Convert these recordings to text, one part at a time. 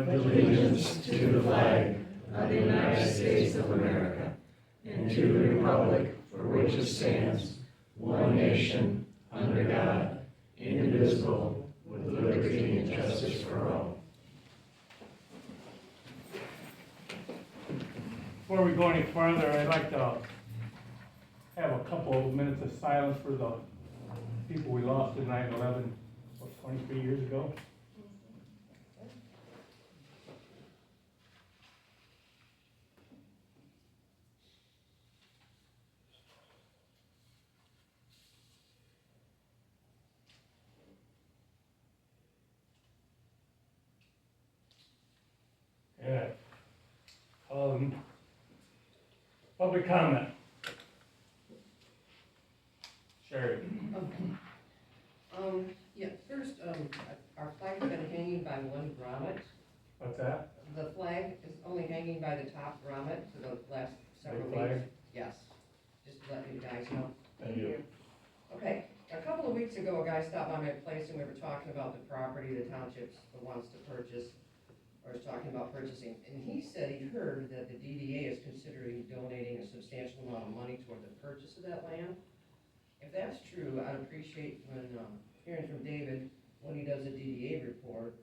pledge allegiance to the flag of the United States of America and to the republic for which it stands, one nation, under God, indivisible, with liberty and justice for all. Before we go any further, I'd like to have a couple of minutes of silence for the people we lost in 9/11, 23 years ago. Yeah. Public comment. Sherry. Okay. Yeah, first, our flag's been hanging by one grommet. What's that? The flag is only hanging by the top grommet for the last several Big flag? weeks. Yes, just to let you guys know. Thank you. Okay, a couple of weeks ago, a guy stopped by my place and we were talking about the property the township's wants to purchase, or is talking about purchasing, and he said he heard that the DDA is considering donating a substantial amount of money toward the purchase of that land. If that's true, I'd appreciate when, hearing from David, when he does a DDA report,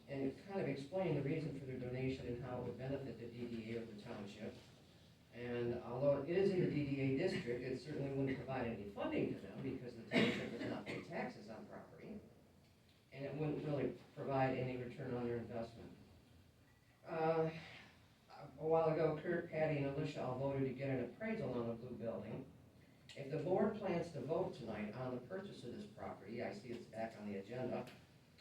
and kind of explain the reason for the donation and how it would benefit the DDA or the township. And although it is in the DDA district, it certainly wouldn't provide any funding to them because the township does not pay taxes on property. And it wouldn't really provide any return on their investment. A while ago, Kurt, Patty, and Alicia all voted to get an appraisal on the blue building. If the board plans to vote tonight on the purchase of this property, I see it's back on the agenda,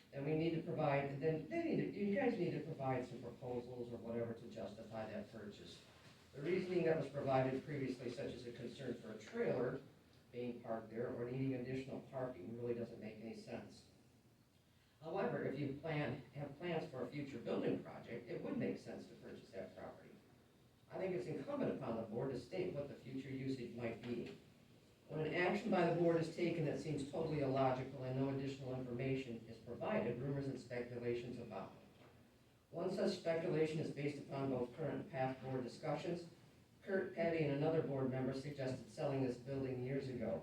then we need to provide, you guys need to provide some proposals or whatever to justify that purchase. The reasoning that was provided previously, such as a concern for a trailer being parked there or needing additional parking, really doesn't make any sense. However, if you have plans for a future building project, it would make sense to purchase that property. I think it's incumbent upon the board to state what the future usage might be. When an action by the board is taken that seems totally illogical and no additional information is provided, rumors and speculations abound. One such speculation is based upon both current and past board discussions. Kurt, Patty, and another board member suggested selling this building years ago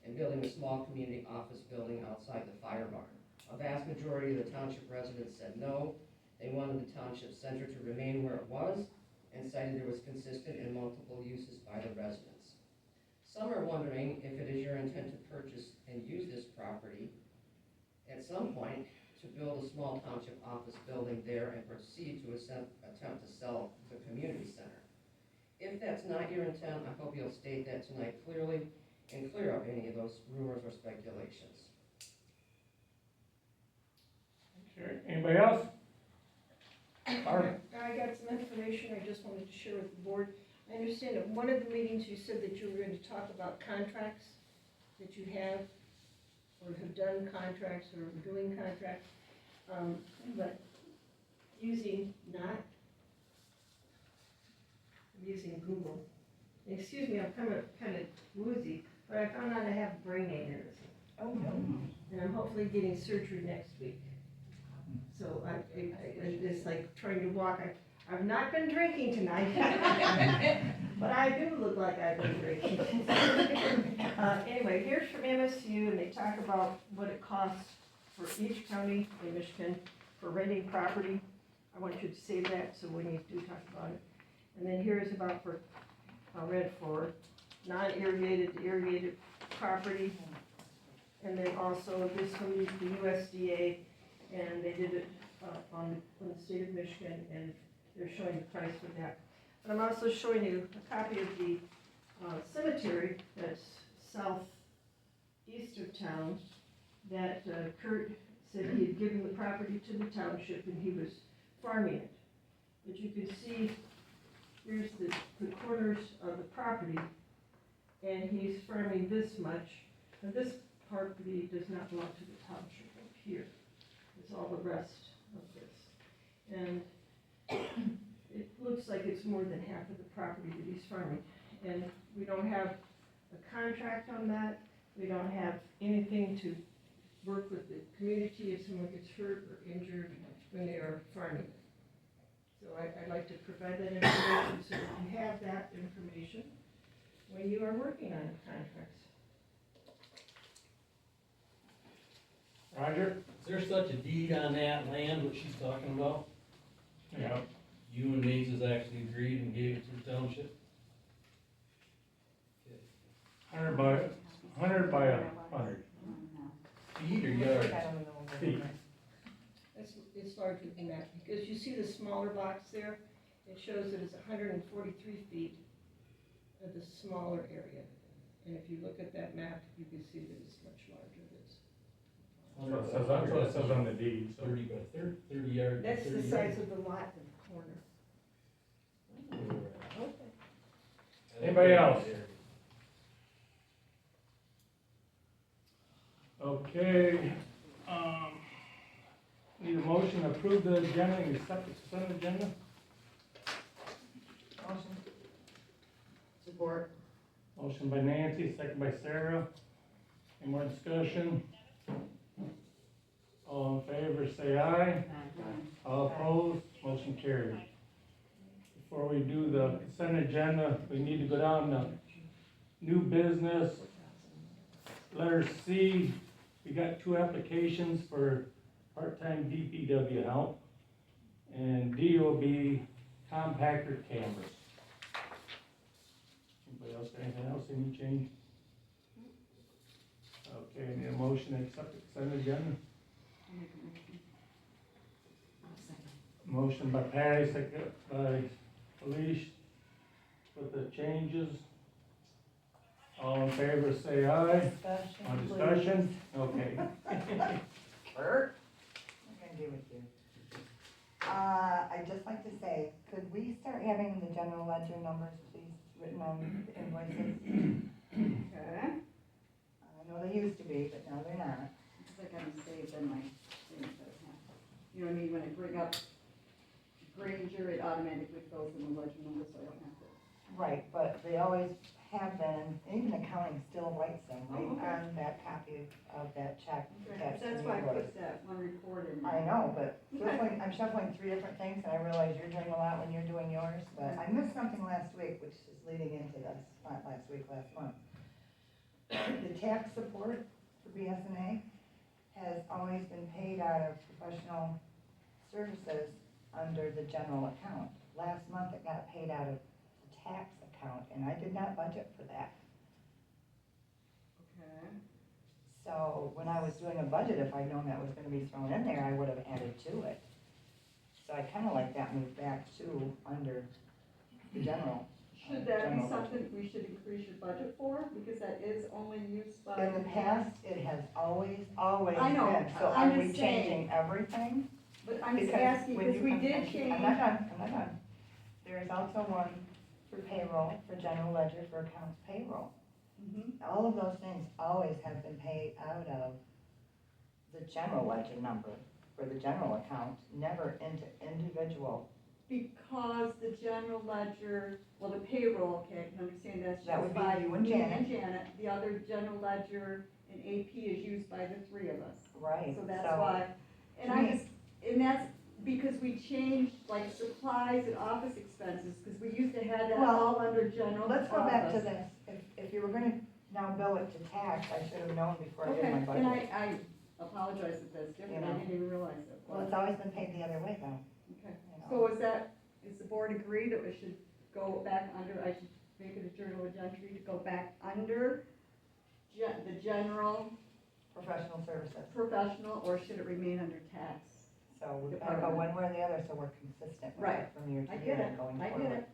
and building a small community office building outside the fire barn. A vast majority of the township residents said no. They wanted the township center to remain where it was and cited there was consistent and multiple uses by the residents. Some are wondering if it is your intent to purchase and use this property at some point to build a small township office building there and proceed to attempt to sell the community center. If that's not your intent, I hope you'll state that tonight clearly and clear up any of those rumors or speculations. Sure. Anybody else? Barb? I got some information I just wanted to share with the board. I understand at one of the meetings you said that you were going to talk about contracts that you have or have done contracts or doing contracts, but using Google. Excuse me, I'm kind of woozy, but I found out I have brain aneurysm. Oh, no. And I'm hopefully getting surgery next week. So it's like trying to walk. I've not been drinking tonight, but I do look like I've been drinking. Anyway, here's from MSU, and they talk about what it costs for each county in Michigan for renting property. I want you to save that so when you do talk about it. And then here's about for rent for non-irrigated to irrigated property. And then also this one is the USDA, and they did it on the state of Michigan, and they're showing the price for that. But I'm also showing you a copy of the cemetery that's southeast of town that Kurt said he had given the property to the township and he was farming it. But you can see here's the corners of the property, and he's farming this much. And this property does not belong to the township up here. It's all the rest of this. And it looks like it's more than half of the property that he's farming. And we don't have a contract on that. We don't have anything to work with the community if someone gets hurt or injured when they are farming. So I'd like to provide that information so that you have that information when you are working on contracts. Roger? Is there such a deed on that land, what she's talking about? Yeah. You and Maze has actually agreed and gave it to the township? 100 by 100. Deed or yard? Feet. It's larger than that, because you see the smaller box there, it shows that it's 143 feet of the smaller area. And if you look at that map, you can see that it's much larger. That's what it says on the deed, so. 30 by 30 yards. That's the 30 size of the lot in the corner. yards. Anybody else? Okay, need a motion to approve the agenda and accept the consent agenda? Motion. Support. Motion by Nancy, second by Sarah. Any more discussion? All in favor, say aye. All opposed, motion carried. Before we do the consent agenda, we need to go down to new business. Letter C, we got 2 applications for part-time DPW help. And D will be compactor cameras. Anybody else got anything else, any change? Okay, need a motion to accept the consent agenda? Motion by Patty, second by Felice, with the changes. All in favor, say aye. On discussion? Okay. Bert? I'm gonna do with you. I'd just like to say, could we start having the general ledger numbers, please, written on the invoices? Okay, I know they used to be, but now they're not. because I got them saved in my things that I have. You know what I mean, when I bring up Granger, it automatically fills in the ledger number, so I don't have to. Right, but they always have been, even accounting still writes them right Oh, okay. on that copy of that check. Okay, that's why I put that one report in. I know, but Okay. I'm shuffling 3 different things, and I realize you're doing a lot when you're doing yours, but I missed something last week, which is leading into this, not last week, last month. The tax support for BSNA has always been paid out of professional services under the general account. Last month, it got paid out of the tax account, and I did not budget for that. Okay, So when I was doing a budget, if I'd known that was gonna be thrown in there, I would have added to it. So I kinda like that moved back to under the general. should that be general budget. something we should increase your budget for, because that is only used by. In the past, it has always I know, been, so I'm are we just saying. changing everything? But I'm just Because asking, when because you we come- did change. I'm not done. There is also one for payroll, for general ledger, for accounts payroll. Mhm. All of those things always have been paid out of the general ledger number for the general account, never into individual. Because the general ledger, well, the payroll, okay, I can understand that's That would used be by you and me Janet. Janet. The other general ledger and AP is used by the 3 of us. Right. So that's why, and I just, and that's because we changed like supplies and office expenses, because we used to have that Well, all under general Let's go back to office. this. If you were gonna now bill it to tax, I should have known before I Okay, did my and budget. I apologize if that's different, I You know. didn't even realize it. Well, it's always been paid the other way though, Okay, you know. so is the board agree that we should go back under, I should make it a journal of entry to go back under the general Professional services. professional, or should it remain under tax? So we've gotta go one way or the other so we're consistent with Right. it from year I to get year it, going I forward. get it.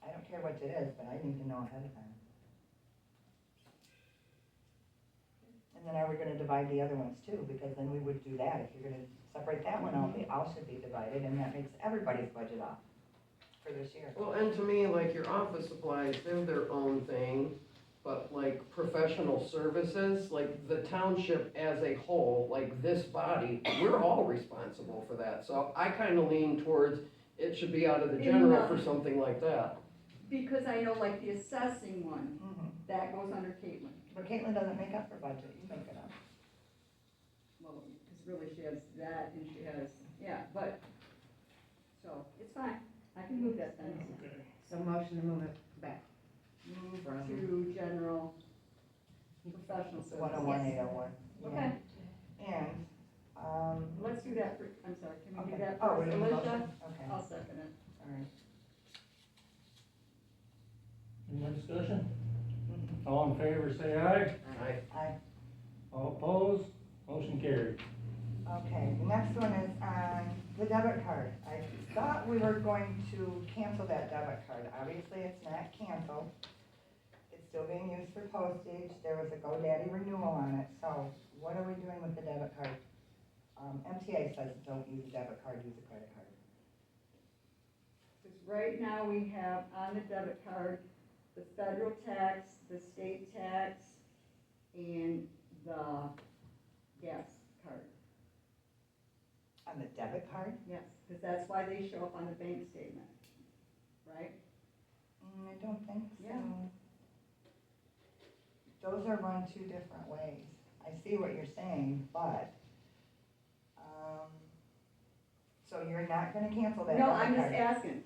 I don't care what it is, but I need to know ahead of time. And then are we gonna divide the other ones too? Because then we would do that. If you're gonna separate that one out, they all should be divided, and that makes everybody's budget off for this year. Well, and to me, like your office supplies, they're their own thing, but like professional services, like the township as a whole, like this body, we're all responsible for that. So I kinda lean towards, it should be out of the general for something like that. Because I know like the assessing one, Mhm. that goes under Caitlin. But Caitlin doesn't make up her budget, you make it up. Well, because really she has that and she has, yeah, but, so, it's fine, I can move that then. Okay. So motion to move it back. Move From- to general professional It's services. 101-801. Okay, And, let's do that for, I'm sorry, can we do okay. that Oh, we first, need a Alicia? motion? Okay, I'll second it. all right. Any more discussion? All in favor, say aye. Aye. All opposed? Motion carried. Okay, the next one is on the debit card. I thought we were going to cancel that debit card. Obviously, it's not canceled. It's still being used for postage. There was a GoDaddy renewal on it, so what are we doing with the debit card? MTA says don't use a debit card, use a credit card. Because right now we have on the debit card, the federal tax, the state tax, and the gas card. On the debit card? Yes, because that's why they show up on the bank statement, right? I don't think so. Yeah. Those are run two different ways. I see what you're saying, but, so you're not gonna cancel that No, debit I'm just card? asking,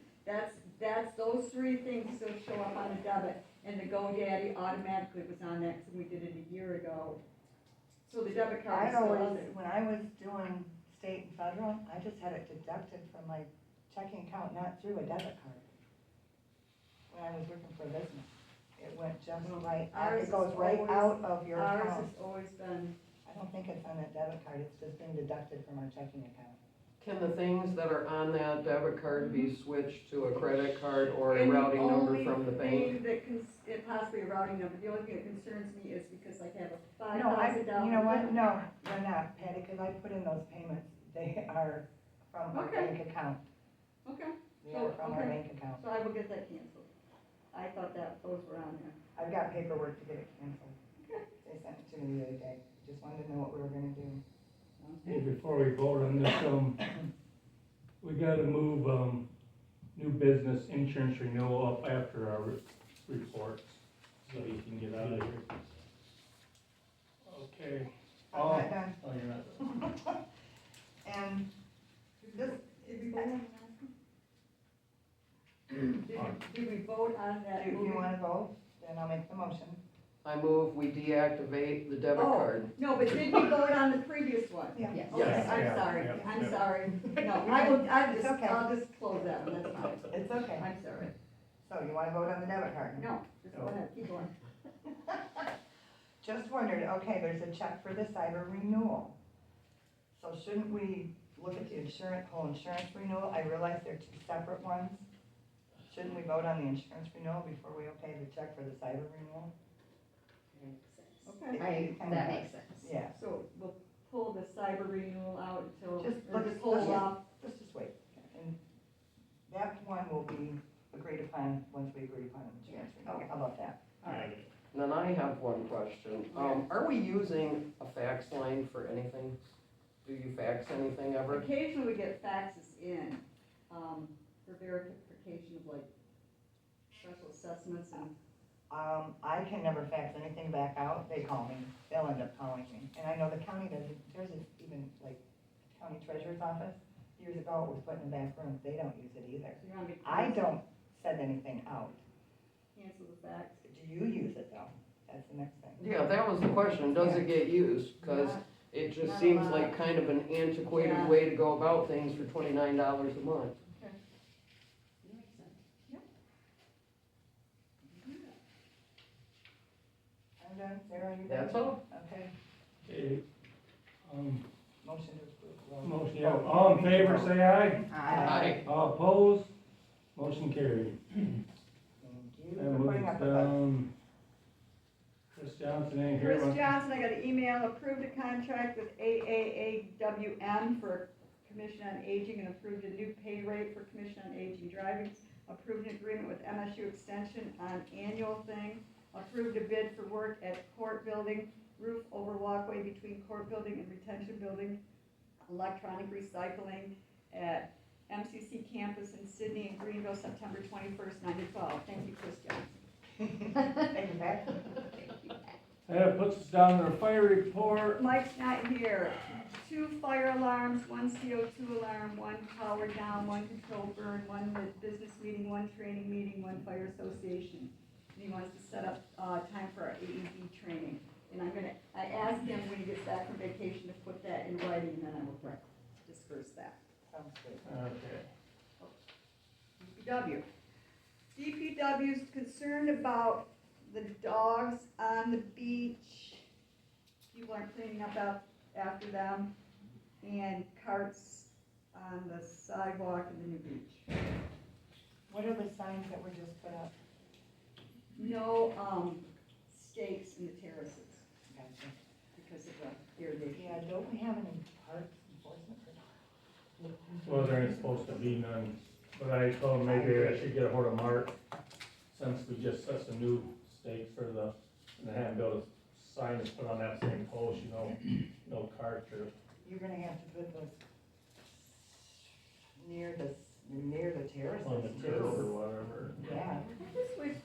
that's those three things still show up on the debit, and the GoDaddy automatically was on that, because we did it a year ago. So the debit card I is still on always, there. when I was doing state and federal, I just had it deducted from my checking account, not through a debit card. When I was working for a business, it went just right, Ours it goes is right always- out of your Ours account. has always been, I don't think it's on that debit card, it's just being deducted from our checking account. Can the things that are on that debit card be switched to a credit card or a and the routing number only from the bank? thing that it possibly a routing number, the only thing that concerns me is because I have a No, $5,000. you know what, no, they're not, Patty, because I put in those payments, they are from our Okay. bank account. Okay, They are from our okay. bank account. so I will get that canceled. I thought that those were on there. I've got paperwork to get it canceled. Okay. They sent it to me the other day, just wanted to know what we were gonna do. Hey, before we vote on this, we gotta move, new business insurance renewal up after our reports, so you can get out of here. Okay. I'm not done. Oh, you're not. And this, Did we vote on that? Did we vote on that? if you moving- wanna vote, then I'll make the motion. I move we deactivate the debit Oh, card. no, but did we vote on the previous one? Yeah. Yes. Okay, Yes. I'm Yeah, sorry, yeah, I'm yeah. sorry. No, It's okay. I'll just close that one, that's fine. It's okay. I'm sorry. So you wanna vote on the debit card? No, just go ahead, keep going. Just wondered, okay, there's a check for the cyber renewal. So shouldn't we look at the whole insurance renewal? I realize they're two separate ones. Shouldn't we vote on the insurance renewal before we okay the check for the cyber renewal? Okay, That makes sense. Yeah, so we'll pull the cyber renewal out until, Just or let's- just hold let's- off. let's just wait. And that one will be agreed upon once we agree upon the insurance renewal. Okay. How about that? All right. And then I have one question. Are we using a fax line for anything? Do you fax anything ever? Occasionally we get faxes in, for verification of like special assessments and, I can never fax anything back out, they call me, they'll end up calling me. And I know the county doesn't, there's even like county treasurer's office, years ago it was put in the back room, they don't use it either. so you're on vacation. I don't send anything out. Cancel the fax. Do you use it though? That's the next thing. Yeah, that was the question. Does it get used? Cause Not- it just Not a seems lot. like kind of an antiquated Yeah. way to go about things for $29 a month. Okay. I'm done, Sarah, you done? That's all? Okay, Okay, motion to approve. motion, yeah, all in favor, say aye. Aye. All opposed? Motion carried. Thank you That for putting moves up with us. down. Chris Johnson ain't here. Chris Johnson, I got an email, approved a contract with AAAWM for Commission on Aging and approved a new pay rate for Commission on Aging driving. Approved an agreement with MSU Extension on annual thing. Approved a bid for work at Court Building, roof over walkway between Court Building and Retention Building, electronic recycling at MCC campus in Sydney and Greenville, September 21st, 9 to 12. Thank you, Chris Johnson. Thank you, Pat. That puts us down to our fire report. Mike's not here. 2 fire alarms, 1 CO2 alarm, 1 power down, 1 control burn, 1 business meeting, 1 training meeting, 1 fire association. And he wants to set up, time for our AED training. And I asked him when he gets back from vacation to put that in writing, and then I will disperse that. Sounds good. Okay. DPW. DPW's concerned about the dogs on the beach. People aren't cleaning up after them, and carts on the sidewalk in the new beach. What are the signs that were just put up? No, stakes in the terraces Gotcha. because of the irrigation. Yeah, don't we have any parks enforcement for? Well, there ain't supposed to be none, but I told him maybe I should get a hold of Mark, since we just set some new stakes for the, and they haven't built a sign to put on that same post, you know, no cart or. You're gonna have to put those near the terraces On the turf or too. whatever. Yeah. I just wish,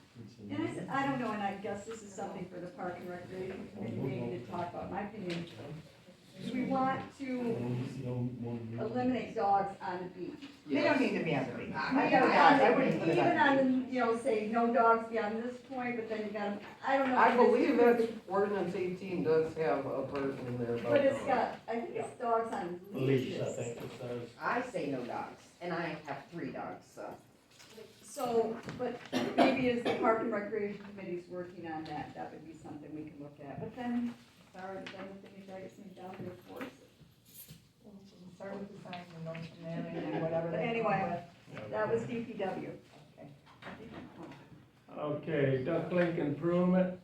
and I said, I don't know, and I guess this is something for the Park and Recreation Committee maybe to talk about, my opinion. Do we want to eliminate dogs on the beach? They don't need to be on the beach. I Even got dogs, I wouldn't put it even on. on the, say, no dogs beyond this point, but then you got, I don't know. I believe that ordinance 18 does have a version in there about. But it's got, I think it's dogs on Leash, leashes. I think it says. I say no dogs, and I have 3 dogs, so. So, but maybe as the Park and Recreation Committee's working on that, that would be something we can look at. But then, sorry, but then the thing is, I just need down to enforce it. Start with the signs and those from there and whatever. But they come anyway, up that was DPW. Okay, duck lake improvement.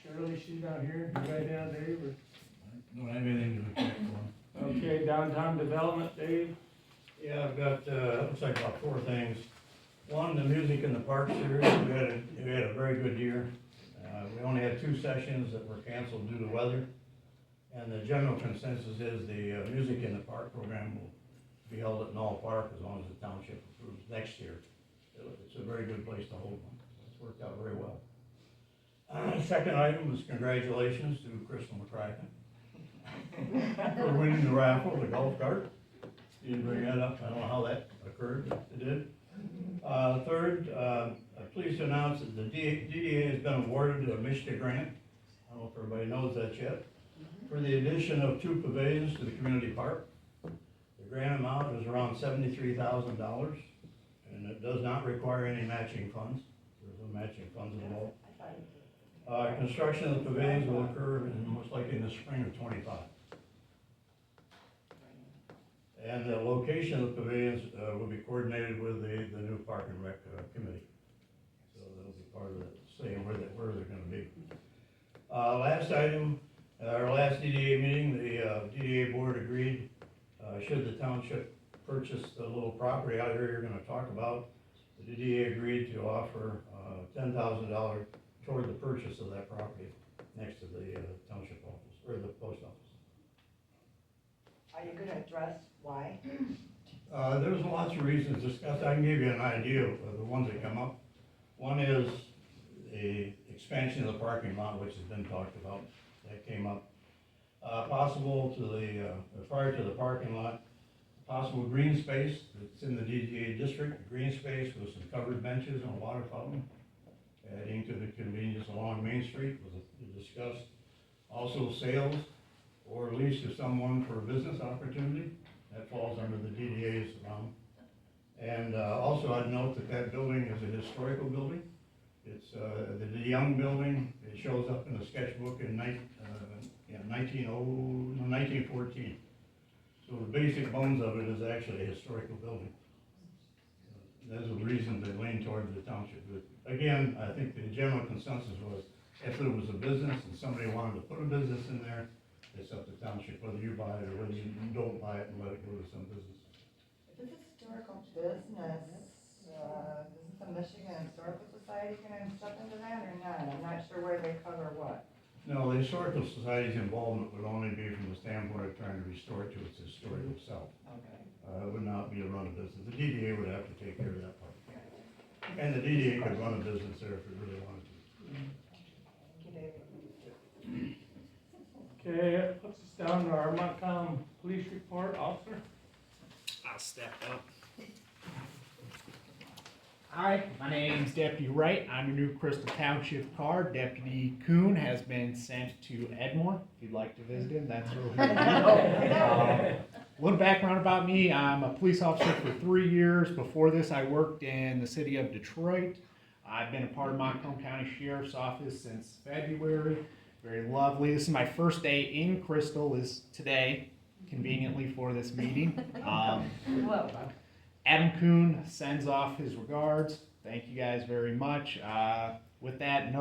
Shirley, she's not here. You write down, Dave, or? Don't have anything to report for them. Okay, downtown development, Dave? Yeah, I've got, looks like about 4 things. One, the music in the park series, we had a very good year. We only had 2 sessions that were canceled due to weather. And the general consensus is the music in the park program will be held at Knoll Park as long as the township approves next year. It's a very good place to hold one. It's worked out very well. Second item was congratulations to Crystal McCracken for winning the raffle, the golf cart. You didn't bring that up, I don't know how that occurred, but it did. Third, I'm pleased to announce that the DDA has been awarded a Michigan grant. I don't know if everybody knows that yet. For the addition of 2 pavilions to the community park. The grant amount is around $73,000, and it does not require any matching funds. There's no matching funds involved. Construction of the pavilions will occur most likely in the spring of '25. And the location of the pavilions will be coordinated with the new Park and Rec committee. So that'll be part of it, saying where they're gonna be. Last item, our last DDA meeting, the DDA board agreed, should the township purchase the little property out here you're gonna talk about, the DDA agreed to offer $10,000 toward the purchase of that property next to the township office, or the post office. Are you gonna address why? There's lots of reasons discussed. I can give you an idea of the ones that come up. One is the expansion of the parking lot, which has been talked about. That came up. Possible to prior to the parking lot, possible green space that's in the DDA district, green space with some covered benches and a water fountain, adding to the convenience along Main Street was discussed. Also sales or lease to someone for a business opportunity. That falls under the DDA's realm. And also I'd note that building is a historical building. It's the Young building. It shows up in the sketchbook in 1914. So the basic bones of it is actually a historical building. That's a reason to lean toward the township. But again, I think the general consensus was if it was a business and somebody wanted to put a business in there, it's up to township whether you buy it or whether you don't buy it and let it go to some business. If it's a historical business, isn't the Michigan Historical Society gonna step into that or not? I'm not sure where they cover what. No, the Historical Society's involvement would only be from the standpoint of trying to restore it to its historical self. Okay. It would not be a run of business. The DDA would have to take care of that part. And the DDA could run a business there if it really wanted to. Thank you, David. Okay, that puts us down to our Montcalm Police Report, officer. I'll step up. Hi, my name's Deputy Wright. I'm your new Crystal Township car. Deputy Kuhn has been sent to Edmore. If you'd like to visit him, that's where he'll be. A little background about me. I'm a police officer for 3 years. Before this, I worked in the city of Detroit. I've been a part of Montcalm County Sheriff's Office since February. Very lovely. This is my first day in Crystal, is today, conveniently for this meeting. Whoa. Adam Kuhn sends off his regards. Thank you guys very much. With that,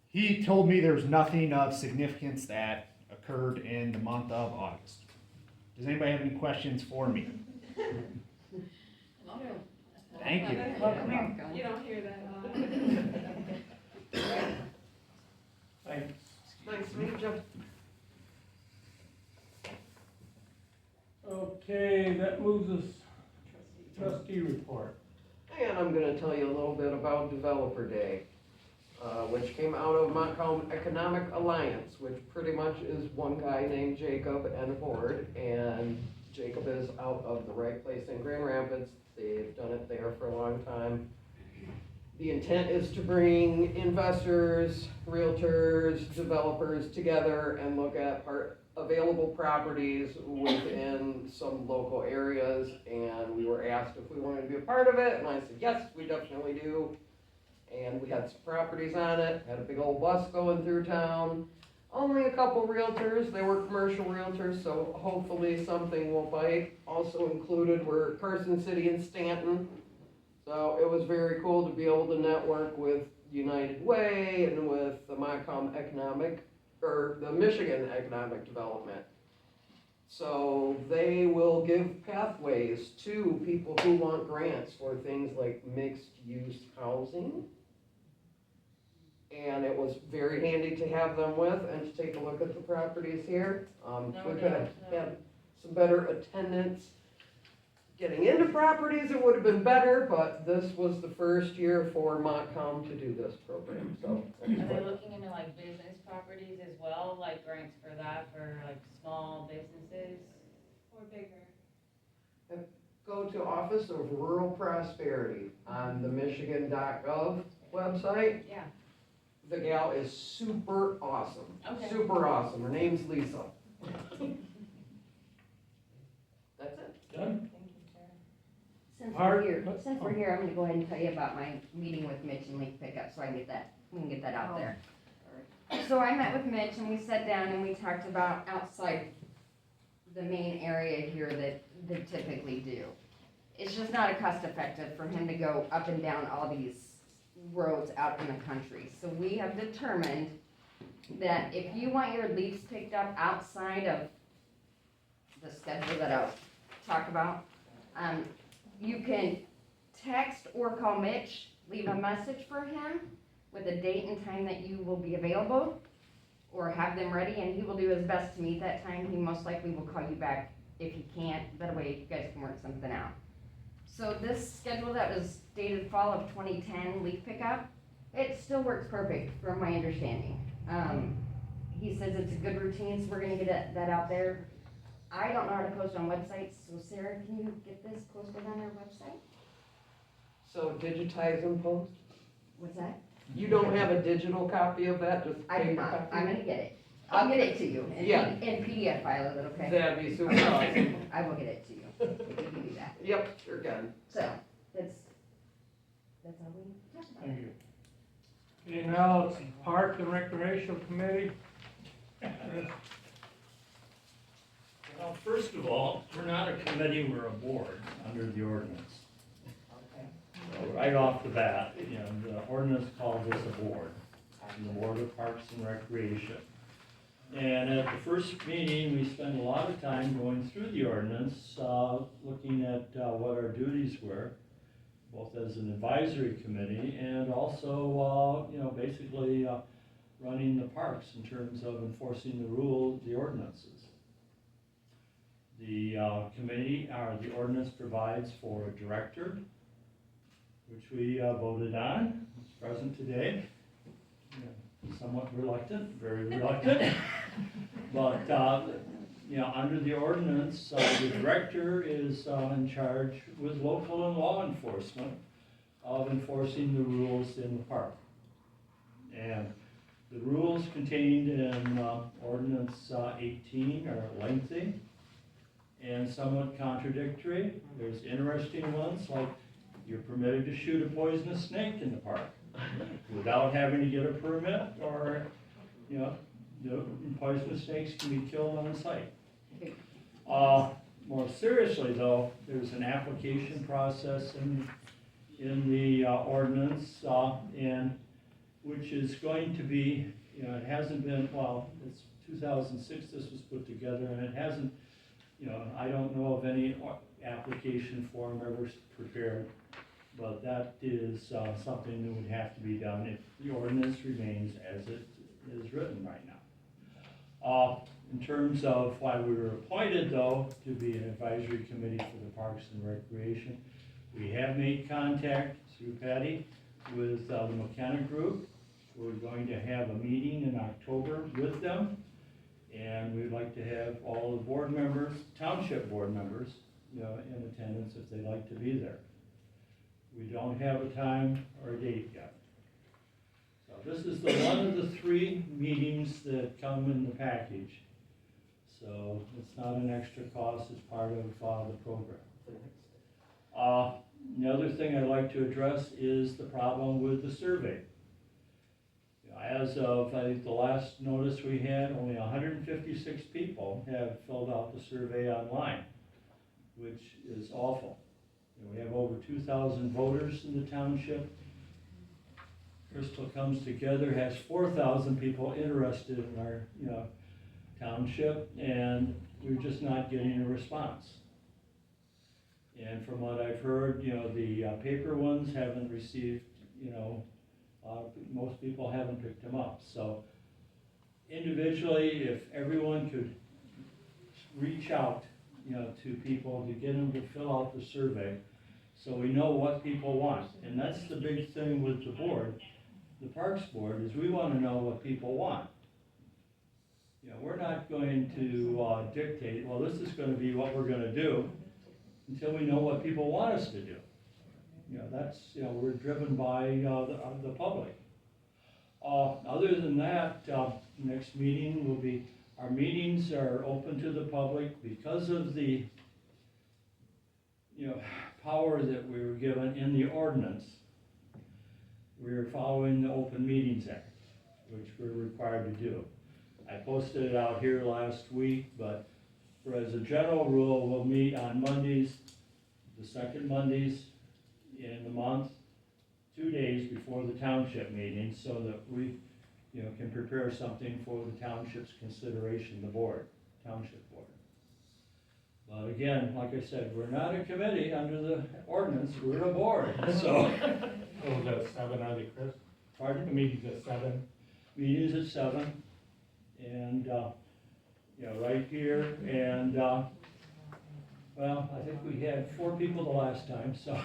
he told me there's nothing of significance that occurred in the month of August. Does anybody have any questions for me? Thank you. You don't hear that often. Thanks. Nice to meet you. Okay, that moves us, trustee report. And I'm gonna tell you a little bit about Developer Day, which came out of Montcalm Economic Alliance, which pretty much is one guy named Jacob and a board, and Jacob is out of the right place in Grand Rapids. They've done it there for a long time. The intent is to bring investors, realtors, developers together and look at available properties within some local areas, and we were asked if we wanted to be a part of it, and I said, yes, we definitely do. And we had some properties on it, had a big old bus going through town. Only a couple realtors, they were commercial realtors, so hopefully something will bite. Also included were Carson City and Stanton. So it was very cool to be able to network with United Way and with the the Michigan Economic Development. So they will give pathways to people who want grants for things like mixed-use housing. And it was very handy to have them with and to take a look at the properties here. We could have had some better attendance. Getting into properties, it would have been better, but this was the first year for Montcalm to do this program, so. Are they looking into like business properties as well, like grants for that, for like small businesses? Or bigger. Go to Office of Rural Prosperity on the Michigan.gov website. Yeah. The gal is super awesome. Okay. Super awesome. Her name's Lisa. That's it. Done? Since Art? we're here, I'm gonna go ahead and tell you about my meeting with Mitch and Leaf Pickup, so we can get that out there. So I met with Mitch and we sat down and we talked about outside the main area here that they typically do. It's just not cost effective for him to go up and down all these roads out in the country. So we have determined that if you want your leaves picked up outside of the schedule that I'll talk about, you can text or call Mitch, leave a message for him with a date and time that you will be available, or have them ready, and he will do his best to meet that time. He most likely will call you back if he can't. That way you guys can work something out. So this schedule that was dated fall of 2010, leaf pickup, it still works perfect from my understanding. He says it's a good routine, so we're gonna get that out there. I don't know how to post on websites, so Sarah, can you get this posted on our website? So digitize and post? What's that? You don't have a digital copy of that, just I do paper not, copy? I'm gonna get it. I'll get it to you, Yeah. in PDF file, is it okay? That'd be super awesome. I will get it to you, if you can do that. Yep, sure can. So, that's all we talked about. Thank you. Okay, now it's Park and Recreation Committee. Well, first of all, we're not a committee, we're a board under the ordinance. So right off the bat, the ordinance calls us a board, the Board of Parks and Recreation. And at the first meeting, we spent a lot of time going through the ordinance, looking at what our duties were, both as an advisory committee and also, basically running the parks in terms of enforcing the rules, the ordinances. The committee, the ordinance provides for a director, which we voted on, it's present today. somewhat reluctant, very reluctant. But, under the ordinance, the director is in charge with local and law enforcement of enforcing the rules in the park. And the rules contained in ordinance 18 are lengthy and somewhat contradictory. There's interesting ones, like you're permitted to shoot a poisonous snake in the park without having to get a permit, or, the poisonous snakes can be killed on site. More seriously though, there's an application process in the ordinance, and which is going to be, it hasn't been, well, it's 2006 this was put together, and it hasn't, I don't know of any application form ever prepared, but that is something that would have to be done if the ordinance remains as it is written right now. In terms of why we were appointed, though, to be an advisory committee for the Parks and Recreation, we have made contact through Patty with the McKenna Group. We're going to have a meeting in October with them, and we'd like to have all the board members, township board members, in attendance if they'd like to be there. We don't have a time or a date yet. So this is one of the 3 meetings that come in the package. So it's not an extra cost, it's part of the program. The other thing I'd like to address is the problem with the survey. As of, I think, the last notice we had, only 156 people have filled out the survey online, which is awful. We have over 2,000 voters in the township. Crystal Comes Together has 4,000 people interested in our, township, and we're just not getting a response. And from what I've heard, the paper ones haven't received, most people haven't picked them up. So individually, if everyone could reach out, to people to get them to fill out the survey, so we know what people want. And that's the big thing with the board, the Parks Board, is we want to know what people want. We're not going to dictate, well, this is going to be what we're going to do, until we know what people want us to do. That's, we're driven by the public. Other than that, next meeting will be, our meetings are open to the public because of the, power that we were given in the ordinance. We're following the Open Meetings Act, which we're required to do. I posted it out here last week, but as a general rule, we'll meet on Mondays, the second Mondays in the month, 2 days before the township meeting, so that we, can prepare something for the township's consideration, the board, township board. But again, like I said, we're not a committee under the ordinance, we're a board, so. So is that 7, are they, Chris? Pardon? The meeting's at 7? Meetings at 7, and, right here, and, well, I think we had 4 people the last time, so.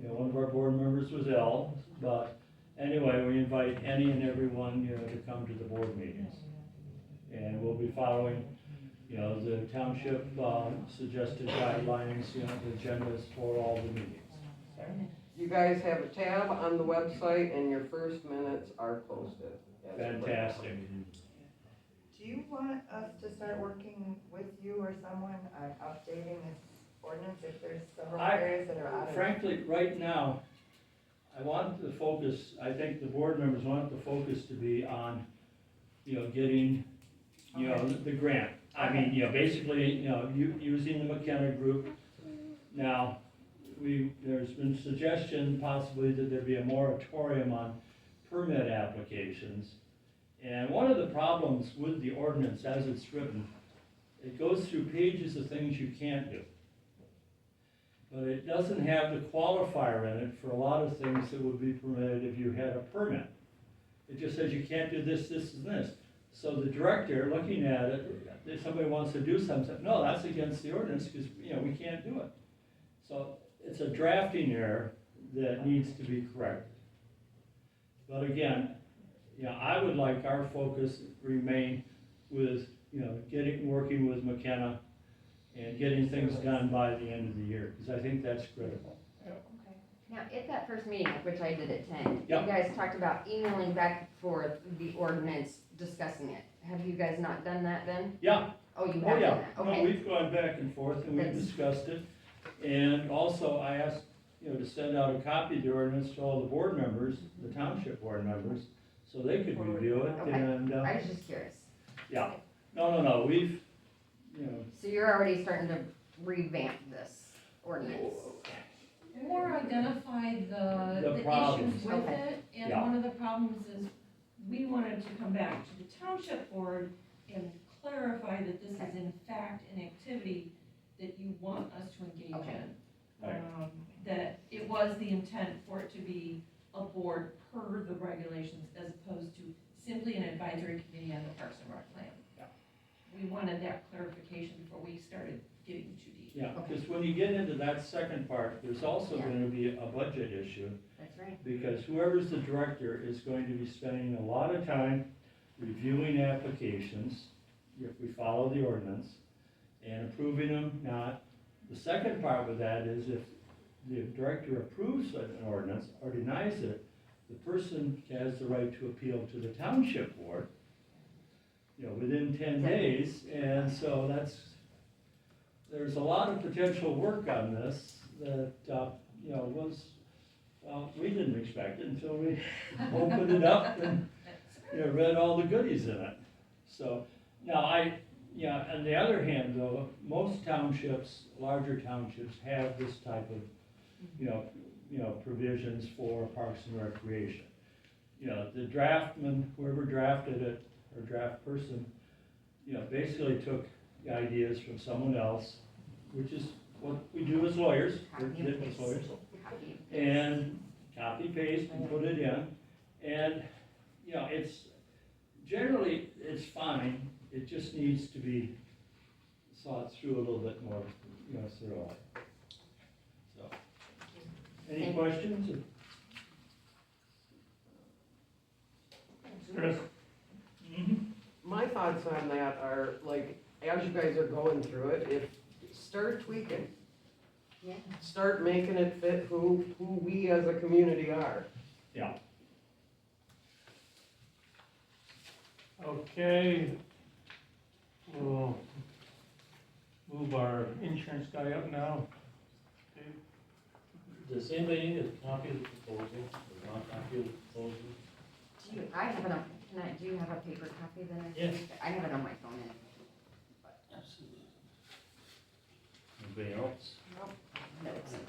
One of our board members was ill, but anyway, we invite any and everyone, to come to the board meetings. And we'll be following, the township, suggested guidelines, the agendas for all the meetings. You guys have a tab on the website, and your first minutes are posted. Fantastic. Do you want us to start working with you or someone on updating this ordinance if there's several areas that are out of? Frankly, right now, I want the focus, I think the board members want the focus to be on, getting, the grant. I mean, basically, using the McKenna Group. Now, there's been suggestion possibly that there be a moratorium on permit applications. And one of the problems with the ordinance as it's written, it goes through pages of things you can't do. But it doesn't have the qualifier in it for a lot of things that would be permitted if you had a permit. It just says you can't do this, this, and this. So the director, looking at it, if somebody wants to do something, no, that's against the ordinance because, we can't do it. So it's a drafting error that needs to be corrected. But again, I would like our focus remain with, working with McKenna and getting things done by the end of the year, because I think that's critical. Now, at that first meeting, which I did attend, Yep. you guys talked about emailing back and forth the ordinance, discussing it. Have you guys not done that then? Yeah, Oh, you have oh done yeah, that, no, okay. we've gone back and forth and we've That's- discussed it. And also I asked, to send out a copy of the ordinance to all the board members, the township board members, so they could review it Okay. and, I was just curious. yeah. No, we've, So you're already starting to revamp this ordinance? Or identify The the issues problems. with Okay. it, and Yeah. one of the problems is, we wanted to come back to the township board and clarify that this is in fact an activity that you want us to engage Okay. in. Right. That it was the intent for it to be a board per the regulations, as opposed to simply an advisory committee on the Parks and Rec plan. Yeah. We wanted that clarification before we started getting too deep. yeah, because when you get into that second part, there's also Yeah. gonna be a budget issue. That's right. Because whoever's the director is going to be spending a lot of time reviewing applications, if we follow the ordinance, and approving them, not. The second part with that is if the director approves an ordinance or denies it, the person has the right to appeal to the township board, within 10 days, and so there's a lot of potential work on this that, we didn't expect it until we opened it up and, read all the goodies in it. So, now on the other hand though, most townships, larger townships have this type of, provisions for Parks and Recreation. The draftman, whoever drafted it, or draft person, basically took the ideas from someone else, which is what we do as lawyers, we're Copy and business paste. lawyers. Copy and paste. And copy paste and put it in, and, it's, generally, it's fine, it just needs to be thought through a little bit more, thoroughly. So, any Thank you. questions? Chris? My thoughts on that are, like, as you guys are going through it, start tweaking. Yeah. Start making it fit who we as a community are. Yeah. Okay, we'll move our insurance guy up now. Does anybody need a copy of the proposal, or not a copy of the proposal? I have it on, do you have a paper copy then? Yes. I have it on my phone. Absolutely. Anybody else? No, it's in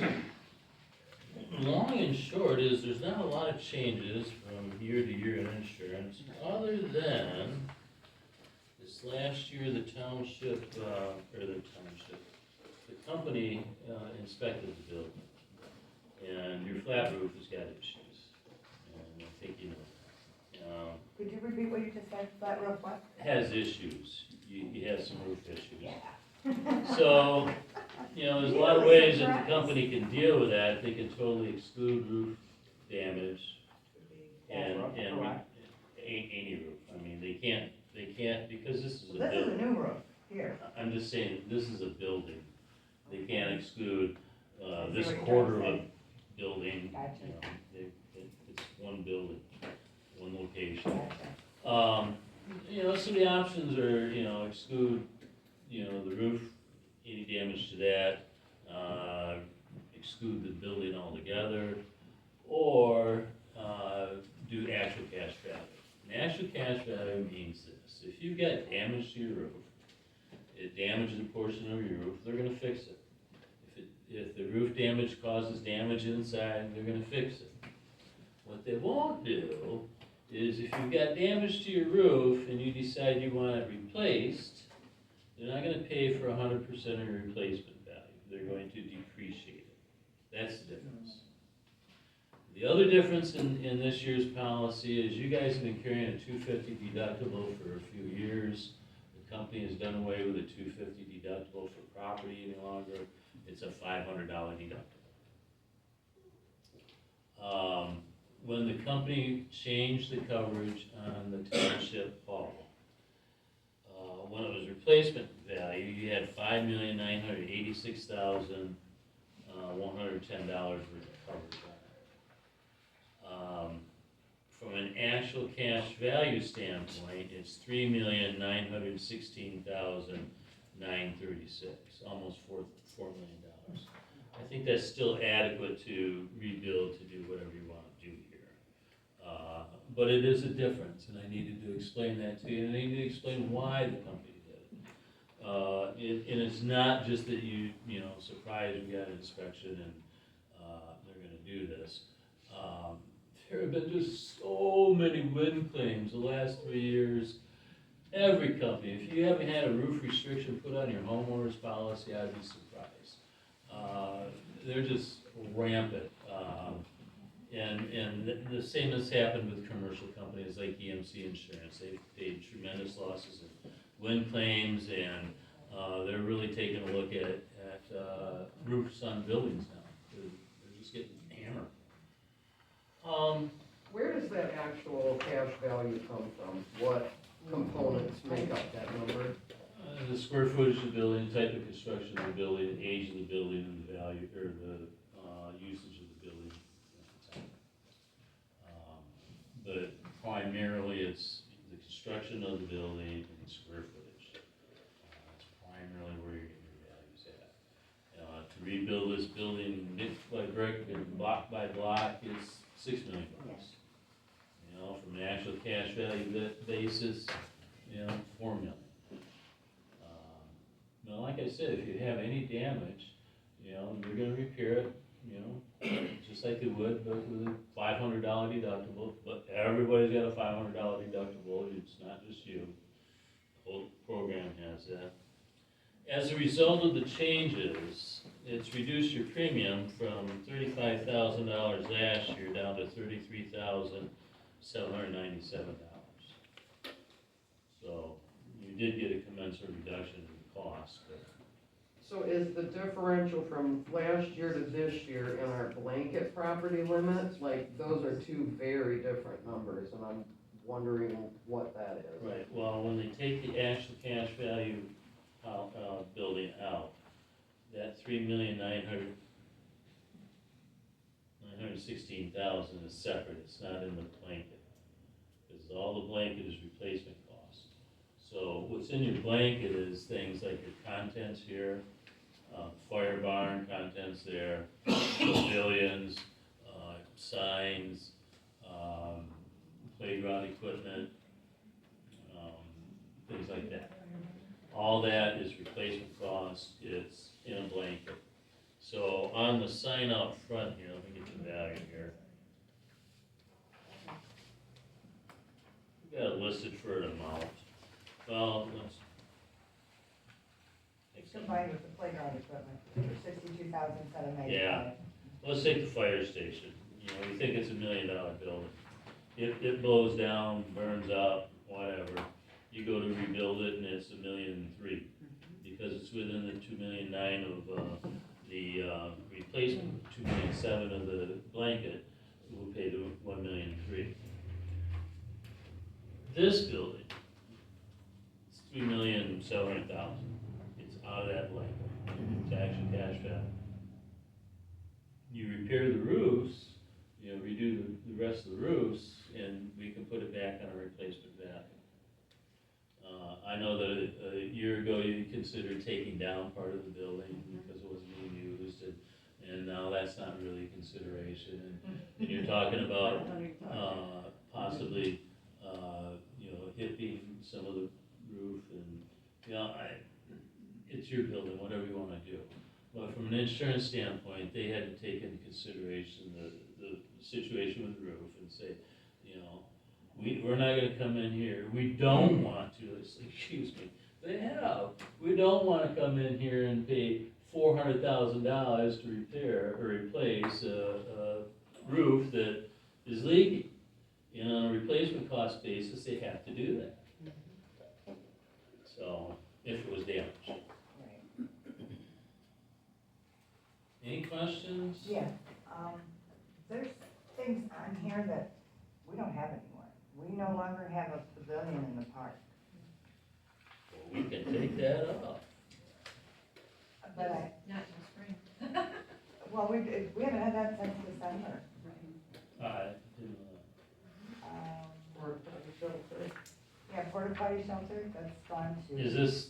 my. Long and short is, there's not a lot of changes from year to year in insurance, other than this last year, the company inspected the building, and your flat roof has got issues, and I think you know that. Could you repeat what you just said, flat roof what? Has issues, you have some roof issues. So, there's a lot of ways that the company can deal with that. They can totally exclude roof damage and any roof. I mean, they can't, because this is a This is a building. new roof, here. I'm just saying, this is a building. They can't exclude, this what you're quarter of trying a to say. building, Gotcha. it's one building, one location. Gotcha. So the options are, exclude, the roof, any damage to that, exclude the building altogether, or, do actual cash value. And actual cash value means this: if you've got damage to your roof, it damages a portion of your roof, they're gonna fix it. If the roof damage causes damage inside, they're gonna fix it. What they won't do is, if you've got damage to your roof and you decide you want it replaced, they're not gonna pay for 100% of your replacement value. They're going to depreciate it. That's the difference. The other difference in this year's policy is, you guys have been carrying a $250 deductible for a few years. The company has done away with a $250 deductible for property any longer. It's a $500 deductible. when the company changed the coverage on the township hall, when it was replacement value, you had $5,986,110 worth of coverage on it. From an actual cash value standpoint, it's $3,916,936, almost $4 million. I think that's still adequate to rebuild, to do whatever you want to do here. But it is a difference, and I needed to explain that to you, and I need to explain why the company did it. And it's not just that you know, surprise, we got an inspection and they're gonna do this. There have been just so many wind claims the last 3 years. Every company, if you haven't had a roof restriction put on your homeowner's policy, I'd be surprised. They're just rampant. And the same has happened with commercial companies like EMC Insurance. They've paid tremendous losses in wind claims, and they're really taking a look at roofs on buildings now. They're just getting hammered. Where does that actual cash value come from? What components make up that number? The square footage of the building, type of construction of the building, age of the building, and the value, or the usage of the building at the time. But primarily, it's the construction of the building and the square footage. That's primarily where you're getting your values at. To rebuild this building brick by brick and block by block is $6 million. You know, from an actual cash value basis, you know, $4 million. Now, like I said, if you have any damage, you know, you're gonna repair it, you know, just like they would, but with a $500 deductible. But everybody's got a $500 deductible, it's not just you. The whole program has that. As a result of the changes, it's reduced your premium from $35,000 last year down to $33,797. So you did get a commensurate reduction in cost. But So is the differential from last year to this year in our blanket property limits, like, those are two very different numbers, and I'm wondering what that is. right, well, when they take the actual cash value building out, that $3,916,000 is separate. It's not in the blanket, because all the blanket is replacement cost. So what's in your blanket is things like your contents here, fire barn contents there, pavilions, signs, playground equipment, things like that. All that is replacement cost, it's in a blanket. So on the sign out front here, let me get the value here. We got it listed for an amount. Well, let's. Combined with the playground equipment, for $62,795. Yeah. Let's take the fire station. You know, you think it's $1 million building. It blows down, burns up, whatever. You go to rebuild it and it's $1.3 million, because it's within the $2.9 million of the replacement, $2.7 million of the blanket. We'll pay the $1.3 million. This building, it's $3,700,000. It's out of that blanket. It's actually cash value. You repair the roofs, you know, redo the rest of the roofs, and we can put it back on a replacement value. I know that a year ago you considered taking down part of the building because it wasn't being used, and now that's not really a consideration. And you're talking about possibly, you know, hipping some of the roof, and, you know, it's your building, whatever you wanna do. But from an insurance standpoint, they had to take into consideration the situation with the roof and say, you know, we're not gonna come in here, we don't want to, excuse me, they have. We don't wanna come in here and pay $400,000 to repair or replace a roof that is leaking. You know, on a replacement cost basis, they have to do that. So, if it was damaged. Right. Any questions? Yeah, there's things on here that take that off. But I, Not till spring. well, we haven't had that since December. I didn't know Yeah, porta potty shelter, that's gone that. to. Is this,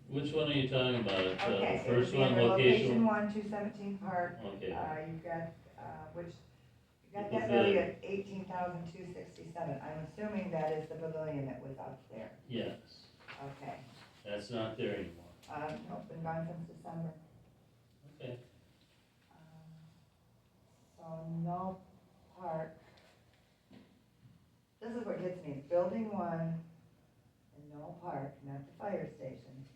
which one are you talking about? Okay, The it would first be one, under location location? 1, 217 Park, Okay, you've got, which, you got The that value at 18,267, I'm assuming that is the pavilion that was up there, yes, okay. that's not there anymore. Nope, been gone since December. Okay, So no park. This is what gets me, building 1 and no park, not the fire station.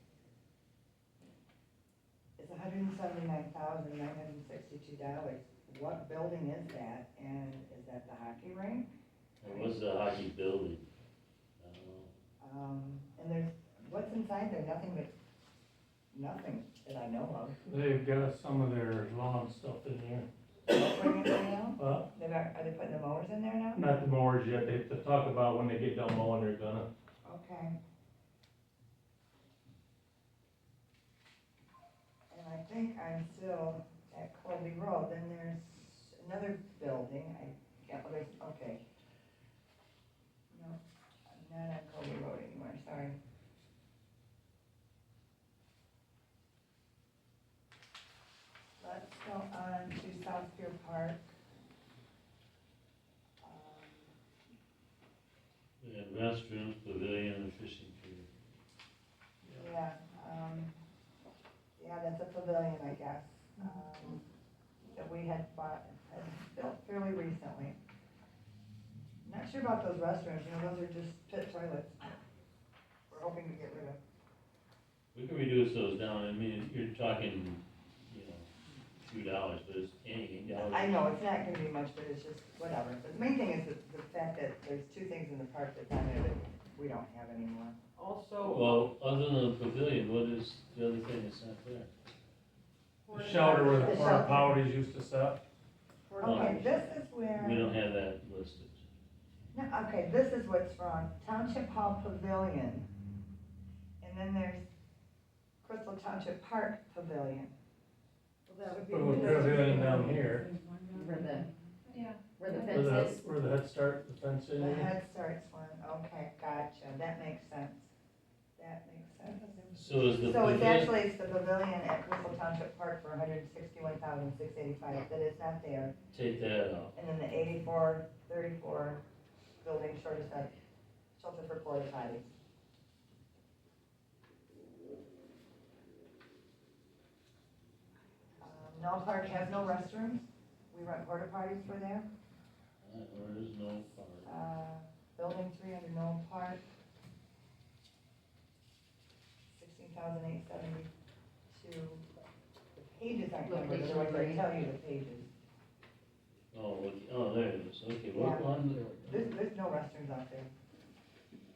It's $179,962. What building is that, and is that the hockey rink? it was the hockey building. I don't know. And there's, what's inside there, nothing that I know of. They've got some of their lawn stuff in there. Bring it now? But Are they putting the mowers in there now? not the mowers yet, they talk about when they get done mowing, they're gonna. Okay. And I think I'm still at Colby Road, then there's another building, okay. No, I'm not at Colby Road anymore, sorry. Let's go on to Southfield Park. We have restrooms, pavilion, and fishing pier. Yeah, that's a pavilion, I guess, that we had built fairly recently. Not sure about those restrooms, those are just pit toilets. We're hoping to get rid of. We can reduce those down, I mean, you're talking, $2, but it's $8. I know, it's not gonna be much, but it's just, whatever. But the main thing is the fact that there's 2 things in the park that's on there that we don't have anymore. Also, Well, other than the pavilion, what is the other thing that's not there? The shelter where the The porta shelter. potties used to set. Okay, this is where. We don't have that listed. No, okay, this is what's wrong, Township Hall Pavilion, and then there's Crystal Township Park Pavilion. Well, that would be. Put a pavilion down here, Where the, Yeah. where the where fence is. the Head Start, the fence in The there. Head Start's one, okay, gotcha, that makes sense. So is the So it's pavilion, actually, it's the pavilion at Crystal Township Park for $161,685, that is not there. take that out. And then the 8434 building short of that, shelter for porta potties. No park has no restrooms, we rent porta potties for there. There is no park. Building 3 under no park. 16,872. The pages aren't numbered, Location otherwise I three. tell you the pages. Oh, there it is, okay, what Yeah. one? There's no restrooms out there.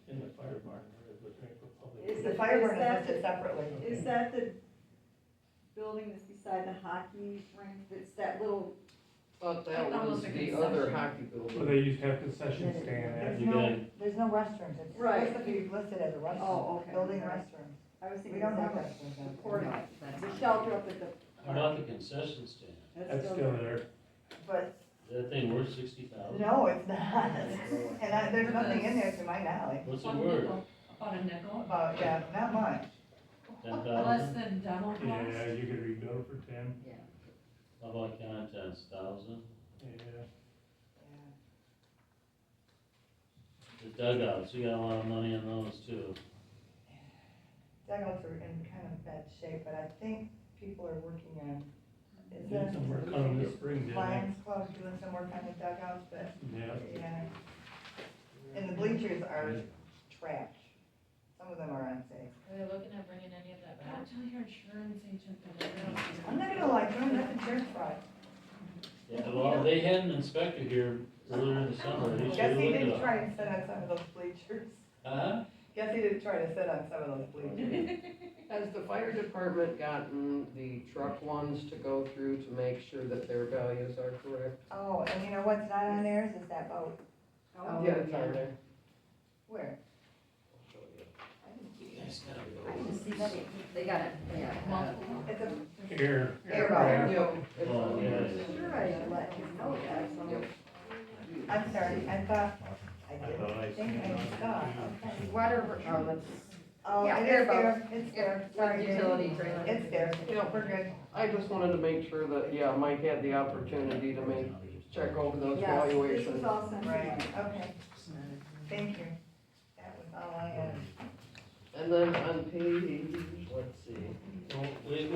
In the fire barn, where they drink for public. Is The it- fire is burn is that listed separately. Is that the building that's beside the hockey rink, it's that little, but that was Almost a the concession. other hockey Where building. they used to have concession stand at. There's You no, got- there's no restrooms, it's Right. supposed to be listed as a restroom. Oh, okay. Building Right. restrooms. I was We thinking don't have of restrooms the out porta, there. That's the not- shelter up at the. How about the concession stand? That's still there. But, That thing worth $60,000? no, it's not. And there's nothing in there to my knowledge. What's it One worth? nickel, about a nickel, About, yeah, not much. less 10,000? than dental cost. Yeah, you could rebuild for 10. Yeah. How about contents, 1,000? Yeah. The dugouts, you got a lot of money on those too. Dugouts are in kind of bad shape, but I think people are working on, is Did that some work on them this spring, didn't they? Lions Club doing some work on the dugouts, but, Yeah. yeah. And the bleachers are trash. Some of them are unsafe. Are they looking at bringing any of that back? Don't tell your insurance agent that they're gonna. I'm not gonna lie, John, that's insurance fraud. Yeah, well, they had an inspector here earlier in the summer, he Guess should've he looked didn't it try up. and sit on some of those bleachers. Huh? Guess he didn't try to sit on some of those bleachers. Has the fire department gotten the truck ones to go through to make sure that their values are correct? Oh, and you know what's not on theirs is that boat. Oh, Yeah, it's yeah. on there. Where? I'll show you. I didn't see You guys gotta I go. didn't see They got it, yeah. It's a Here. airport. Yep. It's Oh, on yeah. there. Sure, I let you know that, so. Yep. I'm sorry, I thought, I didn't think I saw, okay. Water, oh, let's, Oh, Yeah, it is airboat. there, it's there, sorry. utility trailer. It's there. Yep, we're good. I just wanted to make sure that, yeah, Mike had the opportunity to check over those Yes, valuations. This was all sent to you. Right, okay. Thank you. That was all I had. And then on page, let's see. Oh, wait,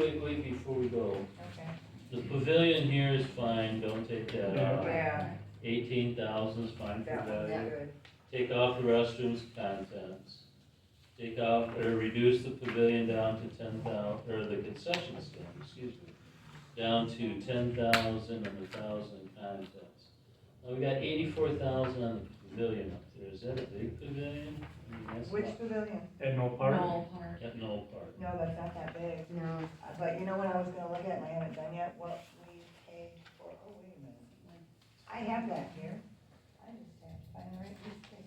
before we go. Okay. The pavilion here is fine, don't take that out. Yeah, 18,000 is fine for that one's value. good. Take off the restrooms contents. Take off, or reduce the pavilion down to 10,000, or the concession stand, excuse me, down to 10,000 and 1,000 contents. Now, we got 84,000 on the pavilion up there. Is that a big pavilion? I mean, that's Which not- pavilion? And no park? At Knoll Park. No, that's not that big. No. But you know what I was gonna look at, and I haven't done yet, what we paid for, oh, wait a minute. I have that here. I just have to find the right piece of paper.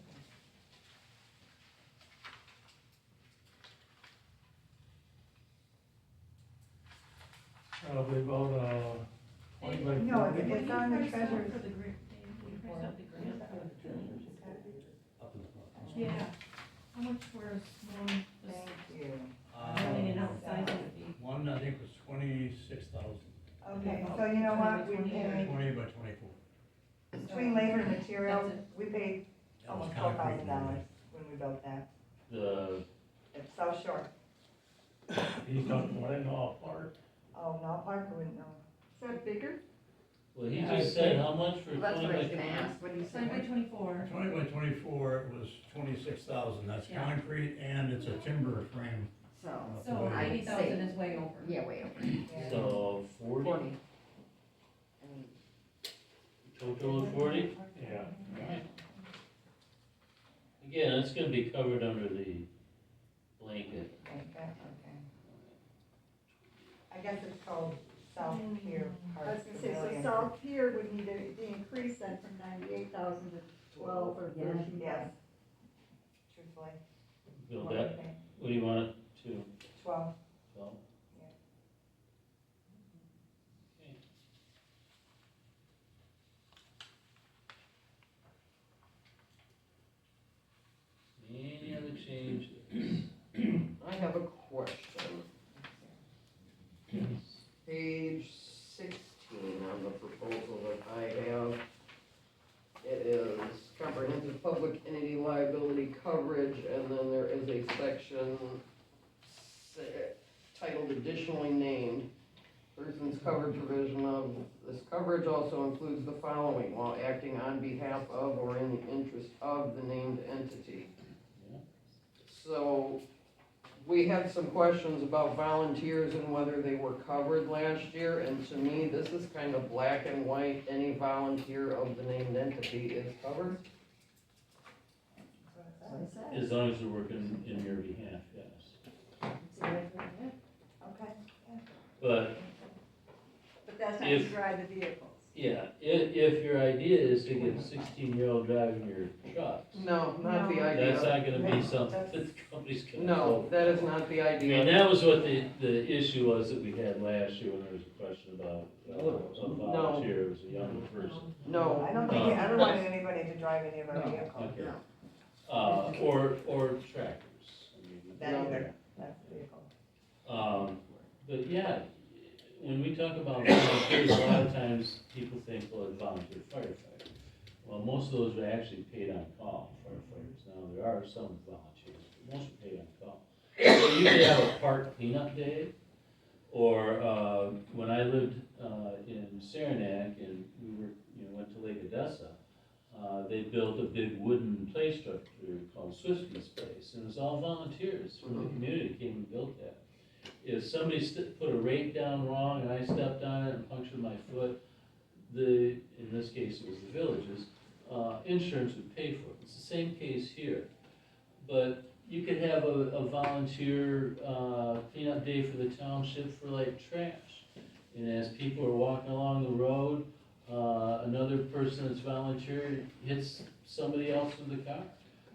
Probably about, 20 by 40. No, it's on the treasurer's. For the grant, you priced out the grant. Yeah, how much was one, Thank you. running it outside of the fee? One, I think was 26,000, Okay, so you know what, we paid, 20 by 24. between labor and materials, That's we paid That was almost concrete. $4,000 when we built that. The, It's so short. He's talking about in off park. Oh, no, Parker wouldn't know. Is that bigger? well, he just said how much for Well, that's 20 what I by was gonna 20? ask, what do you Side by say? 24. 20 by 24 was 26,000, that's Yeah. concrete and it's a timber frame. So, So I'd 80,000 say- is way over. yeah, way over, Yeah. So 40, 40. I mean, total of 40? Yeah. Alright. Again, it's gonna be covered under the blanket. Okay, okay. I guess it's called South Pier I Park was gonna say, so Pavilion. South Pier would need the increase then from 98,000 to 12 or Yeah. 13,000. Yes. Truthfully. Bill, What do that, you think? what do you want it to? 12. So, any other changes? I have a question. Page 16 on the proposal that I have. It is comprehensive public entity liability coverage, and then there is a section titled additionally named. Person's covered provision of this coverage also includes the following: while acting on behalf of or in the interest of the named entity. Yeah. So, we had some questions about volunteers and whether they were covered last year, and to me, this is kind of black and white. Any volunteer of the named entity is covered. That's what it says. As long as they're working in your behalf, yes. Okay. But, But that's not If- to drive the vehicles. Yeah, if your idea is to get a 16-year-old driving your trucks, no, not the No. that's idea. not gonna be No, something that's- that the company's gonna. No, go that is for. not the I mean, idea. that was what the issue was that we had last year when there was a question about a volunteer, it was a younger person. No, I don't think we ever wanted anybody to drive any of our vehicles. Okay. No. Or tractors. I mean, That No. either, that's the vehicle. But yeah, when we talk about volunteers, a lot of times people think, well, it's volunteer firefighter. Well, most of those are actually paid on call firefighters. Now, there are some volunteers, but most are paid on call. So you could have a park cleanup day, or, when I lived, in Saranac and we were, went to Lake Odessa, they built a big wooden play structure called Swiftman's Place, and it was all volunteers from the community came and built that. If somebody put a rake down wrong and I stepped on it and punctured my foot, in this case it was the village's, insurance would pay for it. It's the same case here. But you could have a volunteer, cleanup day for the township for like trash. And as people are walking along the road, another person that's volunteered hits somebody else with the car.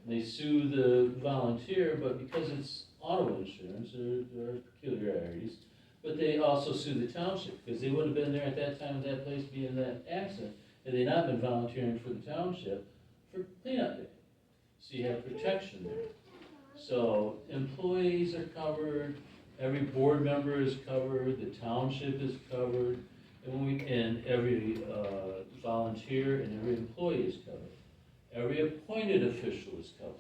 They sue the volunteer, but because it's auto insurance, there are peculiarities. But they also sue the township, because they wouldn't have been there at that time of that place being that accident, had they not been volunteering for the township for cleanup day. So you have protection there. So employees are covered, every board member is covered, the township is covered, and every volunteer and every employee is covered. Every appointed official is covered.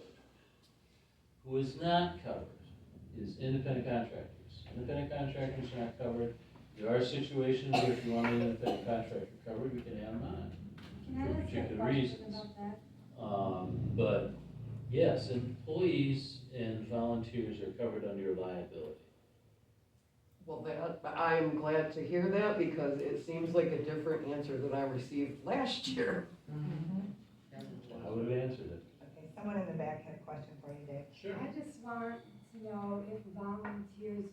Who is not covered is independent contractors. Independent contractors are not covered. There are situations where if you want an independent contractor covered, we can add them on Can I for ask a particular question reasons. about that? But yes, employees and volunteers are covered under your liability. Well, I'm glad to hear that because it seems like a different answer than I received last year. I would have answered it. Okay, someone in the back had a question for you, Dave. Sure. I just want to know if volunteers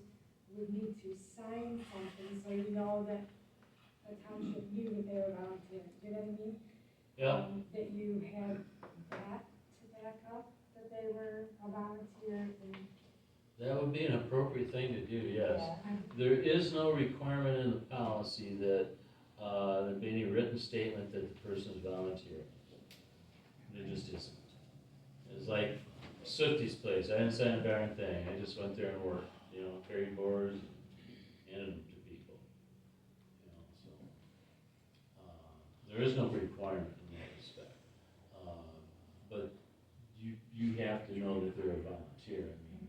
would need to sign something so you know that the township knew that they were volunteering, you know what I mean? Yeah, That you had that to back up, that they were a volunteer and. that would be an appropriate thing to do, yes. Yeah. There is no requirement in the policy that there be any written statement that the person is volunteering. There just isn't. It's like Swifty's place, I didn't sign a darn thing, I just went there and worked, carried boards, and handed them to people. There is no requirement in that respect. But you have to know that they're a volunteer. I mean,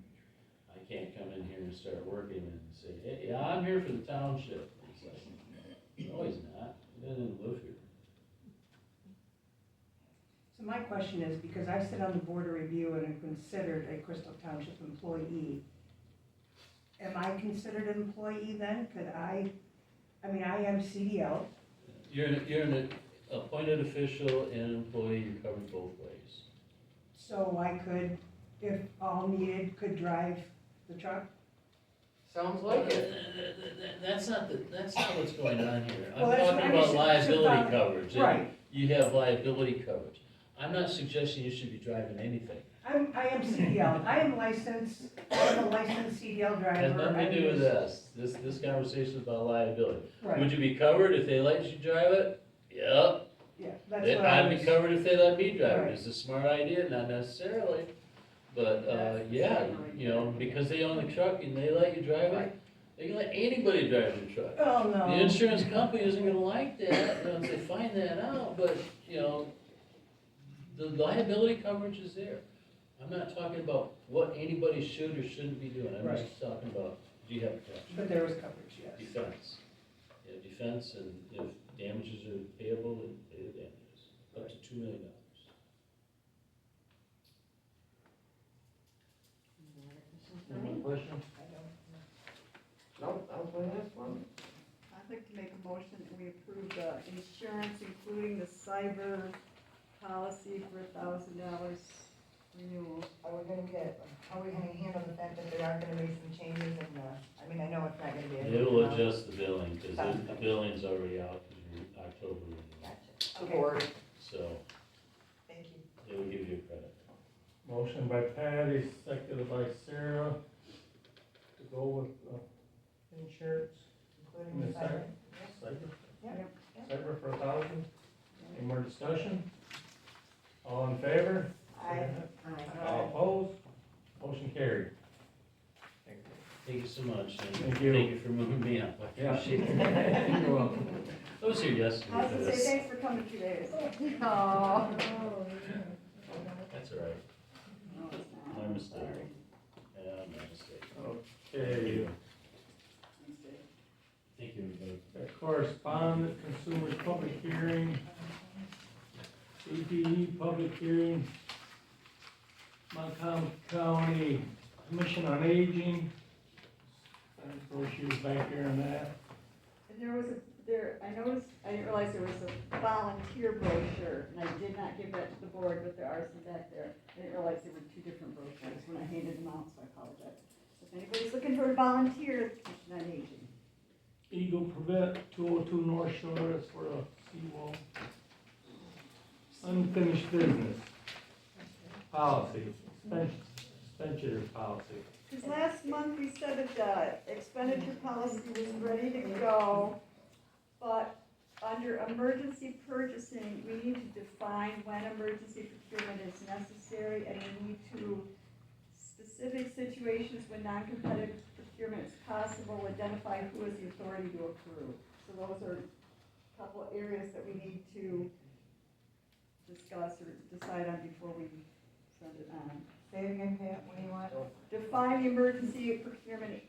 I can't come in here and start working and say, hey, yeah, I'm here for the township. It's like, no, he's not, he doesn't live here. So my question is, because I sit on the board of review and am considered a Crystal Township employee, am I considered an employee then? I am CDL. You're an appointed official and employee, you're covered both ways. So I could, if all needed, could drive the truck? Sounds like it. That's not what's going on here. I'm Well, that's what talking I about mean, liability so coverage. Right. You have liability coverage. I'm not suggesting you should be driving anything. I am CDL. I am a licensed CDL driver. Has nothing to do with this. This conversation is about liability. Right, Would you be covered if they let you drive it? Yep. yeah, that's what I'd be covered if they let me drive Right. it. It's a smart idea, not necessarily. But, yeah, because they own the truck and they let you drive it, they can let anybody drive the truck. Oh, no. The insurance company isn't gonna like that, once they find that out, but, the liability coverage is there. I'm not talking about what anybody should or shouldn't be doing, I'm just talking about, do you have protection? But there was coverage, yes. Defense. Yeah, defense, and if damages are payable, then pay the damages, up to $2 million. Any more questions? No, that was my last one. I'd like to make a motion that we approve the insurance, including the cyber policy for $1,000 renewal. How are we gonna handle the fact that there are gonna be some changes in I know it's not gonna be. It'll adjust the billing, because the billing's already out in October, Gotcha. Okay, Support. so thank you. they will give you a credit. Motion by Patty, seconded by Sarah, to go with insurance. Including the cyber. Cyber, Yep. cyber for 1,000. Any more discussion? All in favor? Aye. All opposed? Motion carried. Thank you so much, and Thank you. thank you for moving me up, I Yeah. appreciate it. You're welcome. I was here yesterday I was for gonna say, this. thanks for coming 2 days. Oh. That's all right, my mistake. Yeah, my mistake. Okay. Thank you, everybody. Correspondent, consumers, public hearing, CPE, public hearing, Montgomery County Commission on Aging. Some brochures back here on that. And I didn't realize there was a volunteer brochure, and I did not give that to the board, but there are some back there. I didn't realize there were 2 different brochures when I handed them out, so I apologize. So if anybody's looking for a volunteer, Commission on Aging. Eagle Prevent, 202 North Shore, that's for a seawall. Unfinished business. Policy, suspension policy. Because last we said that the expenditure policy was ready to go, but under emergency purchasing, we need to define when emergency procurement is necessary, and we need to, specific situations when non-competitive procurement is possible, identify who has the authority to approve. So those are a couple areas that we need to discuss or decide on before we send it on. Say it again, Pat, what do you want? Define the emergency procurement,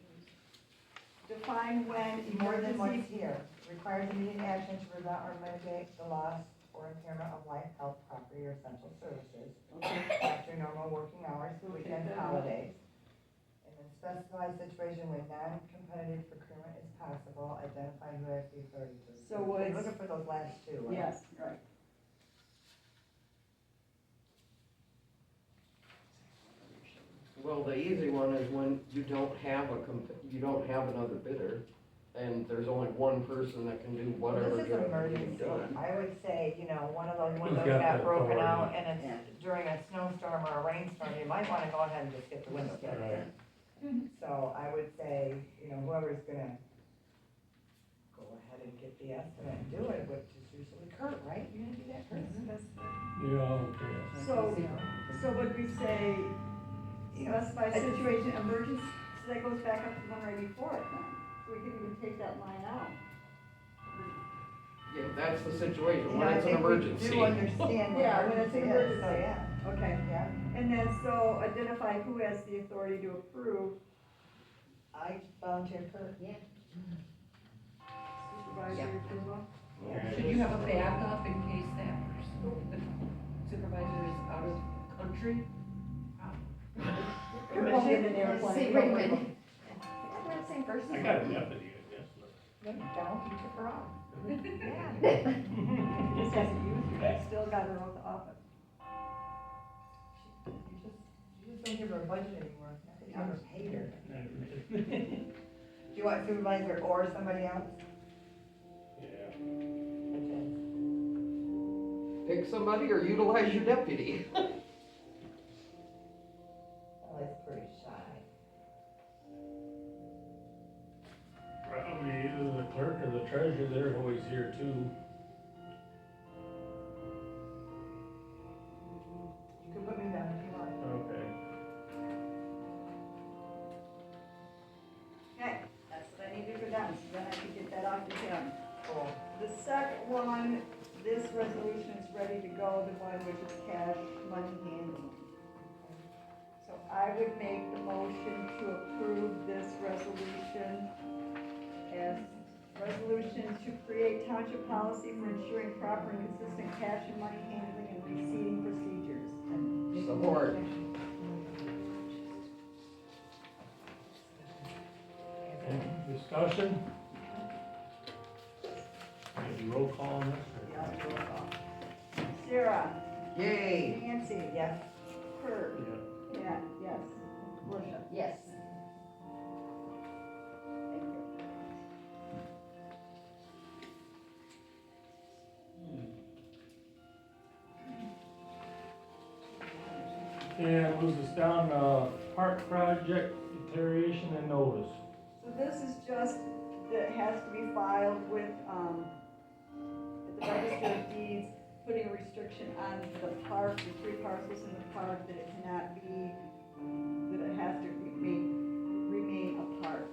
define when More than what's emergency. here. Requires immediate action to prevent or mitigate the loss or impairment of life, health, property, or essential services after normal working hours, weekends, holidays. And then specify situation when non-competitive procurement is possible, identify who has the authority to. So We're was- looking for those last two, right? Yes, right. Well, the easy one is when you don't have you don't have another bidder, and there's only one person that can do whatever This is can be emergency. done. I would say, you know, one of those Who's windows got got the broken authority? out and it's during a snowstorm or a rainstorm, you might wanna go ahead and just get the window fixed. Right. So I would say, you know, whoever's gonna go ahead and get the estimate and do it, which is usually Kurt, right? You gonna do that, Kurt? Yeah, okay. So would we say, specify situation, emergency, so that goes back up to the one right before it then? So we can even take that line out. Yeah, that's the situation, You when know, I it's an think we emergency. do understand what Yeah, when it's an emergency is, so emergency. yeah, Okay, yeah. and then so identify who has the authority to approve, I volunteer Kurt. Yeah. supervisory approval. Should you have a backup in case that person, the supervisor is out of country? Commission and airplane. Say, wait a minute. We're the same person. I got a deputy, I guess. No, you don't, you took her off. Yeah. Just hasn't used her, still got her oath of office. You just don't give her a budget anymore, not that you ever paid her. but- Do you want supervisor or somebody else? Yeah. Pick somebody or utilize your deputy. Well, it's pretty shy. Probably either the clerk or the treasurer, they're always here too. You can put me down if you want. Okay. Okay, that's what I need to go down, so then I can get that off to him. Cool. The second one, this resolution is ready to go, the one which is cash money handling. So I would make the motion to approve this resolution as resolution to create township policy for ensuring proper and consistent cash and money handling and receiving procedures. Support. Discussion? Maybe roll call on this? Yeah, roll call. Sarah, Yay. Nancy, Yes. Kurt, Yeah. Pat, yes, Alicia. Yes. And moves us down, park project deterioration and notice. So this is just, that has to be filed with, at the Register of Deeds, putting a restriction on the park, the 3 parcels in the park, that it cannot be, that it has to remain a park.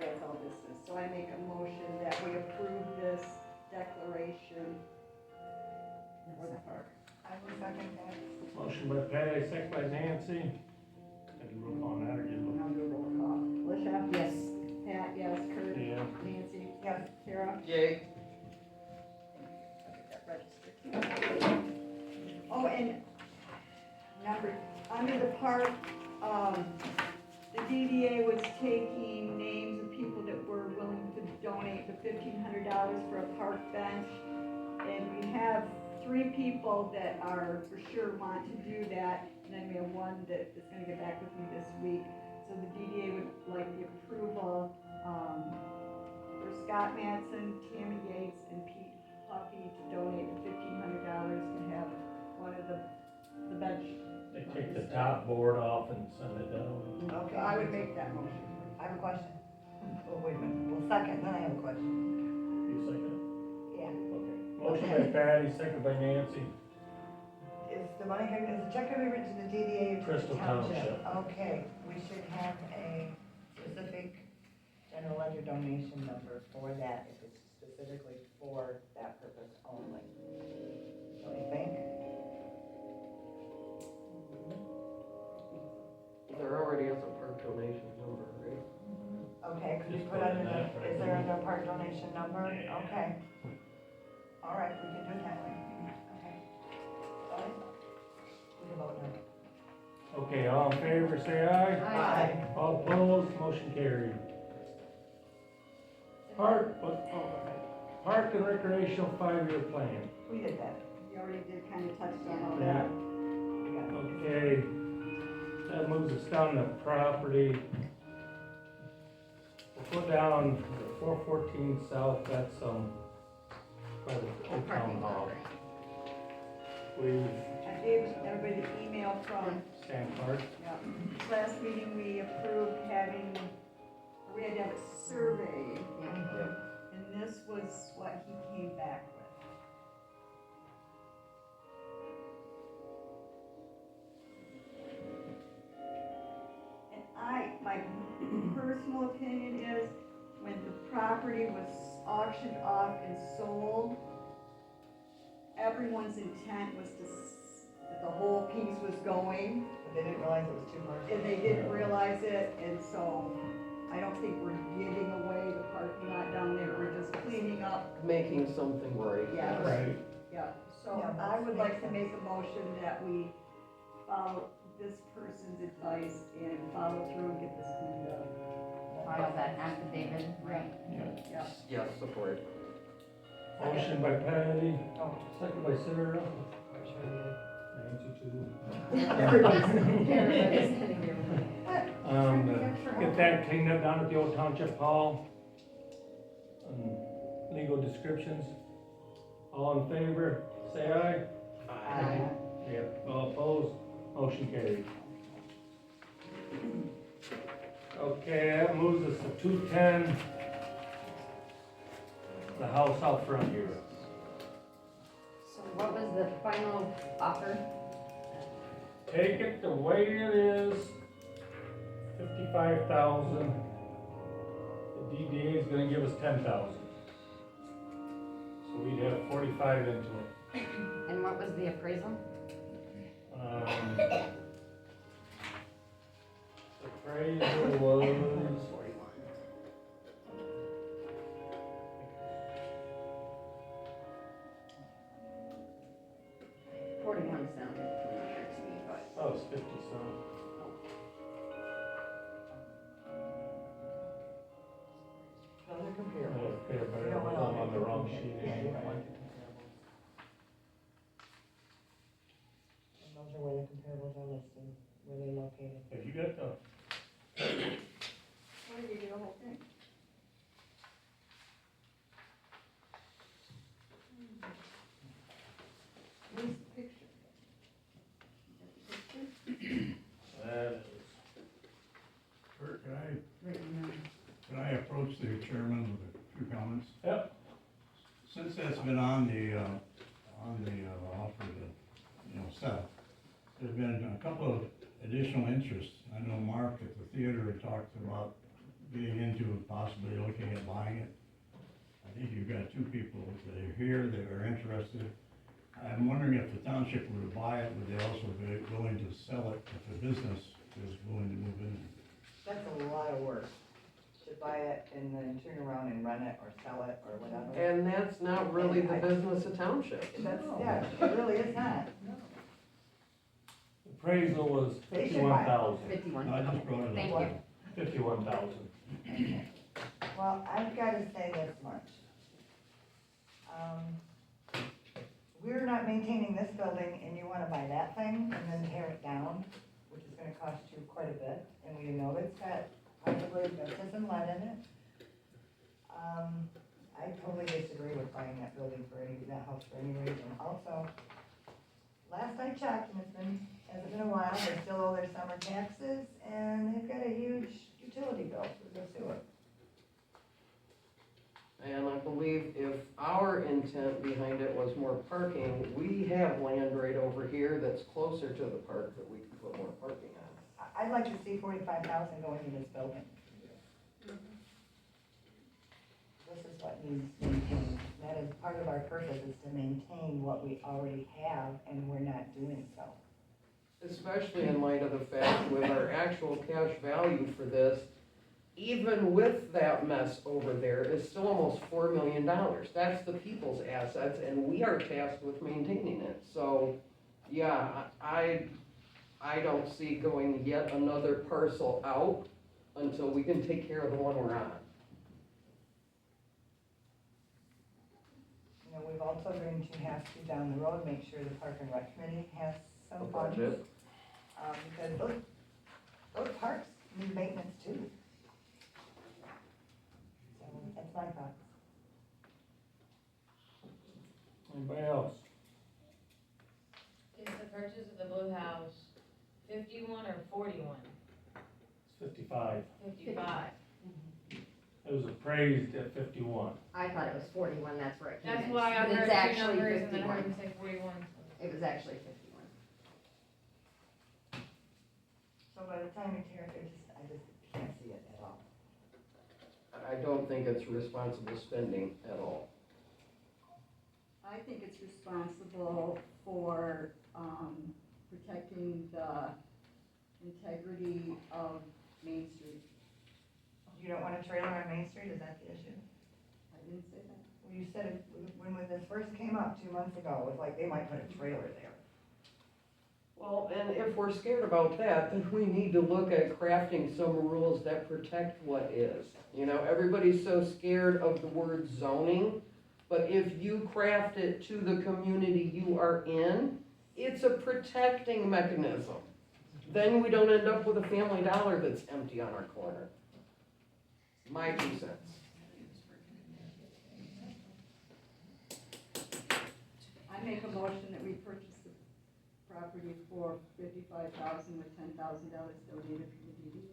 That's all this is. So I make a motion that we approve this declaration for the park. I will second that. Motion by Patty, second by Nancy. Maybe roll call on that or just look? I'll do a roll call. Alicia? Yes. Pat, yes. Kurt? Yeah. Nancy? Yes. Sarah? Yay. I'll get that registered. Oh, and under the park, the DDA was taking names of people that were willing to donate the $1,500 for a park bench. And we have 3 people that are for sure want to do that, and then we have 1 that is gonna get back with me this week. So the DDA would like the approval, for Scott Matson, Tammy Yates, and Pete Huffey to donate the $1,500 to have one of the bench. They take the top board off and send it down. Okay. I would make that motion. I have a question. Oh, wait a minute, well, second, then I have a question. You second Yeah. it? Okay. Motion by Patty, second by Nancy. Is the money, is the check gonna be written to the DDA or to the Crystal township? Township. Okay, we should have a specific general ledger donation number for that, if it's specifically for that purpose only. Don't you think? There already is a park donation number, right? Okay, could you Just put put under in that the, right is there there. under park donation number? Yeah. Okay. All right, we can do it that way. Okay. Sorry? We can vote now. Okay, all in favor, say aye. Aye. All opposed, motion carried. Park and recreational 5-year plan. We did that. You already did kind of touch on all Yeah. that. We got it. Okay, that moves us down to property. We'll put down 414 South, that's, by the old town hall. We, I gave everybody the email from, Sand Park, last meeting, we approved having, we had to have a survey. And this was what he came back with. And my personal opinion is, when the property was auctioned off and sold, everyone's intent was that the whole piece was going, But they didn't realize it was too much. and they didn't realize it, and so I don't think we're giving away the parking lot down there, we're just cleaning up. Making something right. Yeah. right, Yeah, so Yeah, I would like to makes make a motion that we follow this person's advice and follow through and get this cleaned up. File that affidavit, right? Yeah. Yes, support. motion by Patty, Oh, second by Sarah, I'm sure you did. Nancy too. Everybody's sitting here. Get that cleaned up down at the old township hall. Legal descriptions, all in favor, say aye. Aye. Yep, all opposed, motion carried. Okay, that moves us to 210. The house out front here. So what was the final offer? Take it the way it is, 55,000. The DDA is gonna give us 10,000. So we'd have 45 into it. And what was the appraisal? Appraisal was. 41 sounded familiar to me, but. Oh, it's 50 some. Those are comparables. Okay, but You don't want I'm on the wrong sheet. Yeah, you don't like the comparables. And those are where the comparables are listed, where they're located. Have you got the? Why did you do the whole thing? Where's the picture? That is. Kurt, can I approach the chairman with a few comments? Yep. Since that's been on the offer to, sell, there's been a couple of additional interests. I know Mark at the theater had talked about getting into possibly looking at buying it. I think you've got two people that are here that are interested. I'm wondering if the township were to buy it, would they also be willing to sell it if the business is willing to move in? That's a lot of work, to buy it and then turn around and run it or sell it or whatever. And that's not really the business of township. That's, yeah, it really is not. Appraisal was They should buy it. 51,000. 51. I just brought it up. Thank you. 51,000. Well, I've gotta say this much. We're not maintaining this building and you wanna buy that thing and then tear it down, which is gonna cost you quite a bit, and we know it's got possibly asbestos and lead in it. I totally disagree with buying that building that house for any reason. Also, last I checked, and hasn't been a while, they still owe their summer taxes, and they've got a huge intent behind it was more parking. We have land right over here that's closer to the park that we can put more parking on. I'd like to see 45,000 going in this building. This is what needs maintained. That is part of our purpose, is to maintain what we already have, and we're not doing so. Especially in light of the fact with our actual cash value for this, even with that mess over there, is still almost $4 million. That's the people's assets, and we are tasked with maintaining it. So, yeah, I don't see going yet another parcel out until we can take care of the one we're on. You know, we've also going to have to, down the road, make sure the Park and Rec Committee has A some funds. budget. Because those parks need maintenance too. So that's my thoughts. Anybody else? Is the purchase of the blue house 51 or 41? It's 55. 55. It was appraised at 51. I thought it was 41, that's where it came in. That's why I But heard it's two actually numbers and then I 51. heard him say 41. It was actually 51. So by the time you tear it, I just can't see it at all. I don't think it's responsible spending at all. I think it's responsible for, protecting the integrity of Main Street. You don't want a trailer on Main Street, is that the issue? I didn't say that. Well, you said it, when this first came up 2 months ago, it was like they might put a trailer there. Well, and if we're scared about that, then we need to look at crafting some rules that protect what is. You know, everybody's so scared of the word zoning, but if you craft it to the community you are in, it's a protecting mechanism. Then we don't end up with a Family Dollar that's empty on our corner. My 2 cents. I make a motion that we purchase the property for $55,000 with $10,000 donated from the DDA.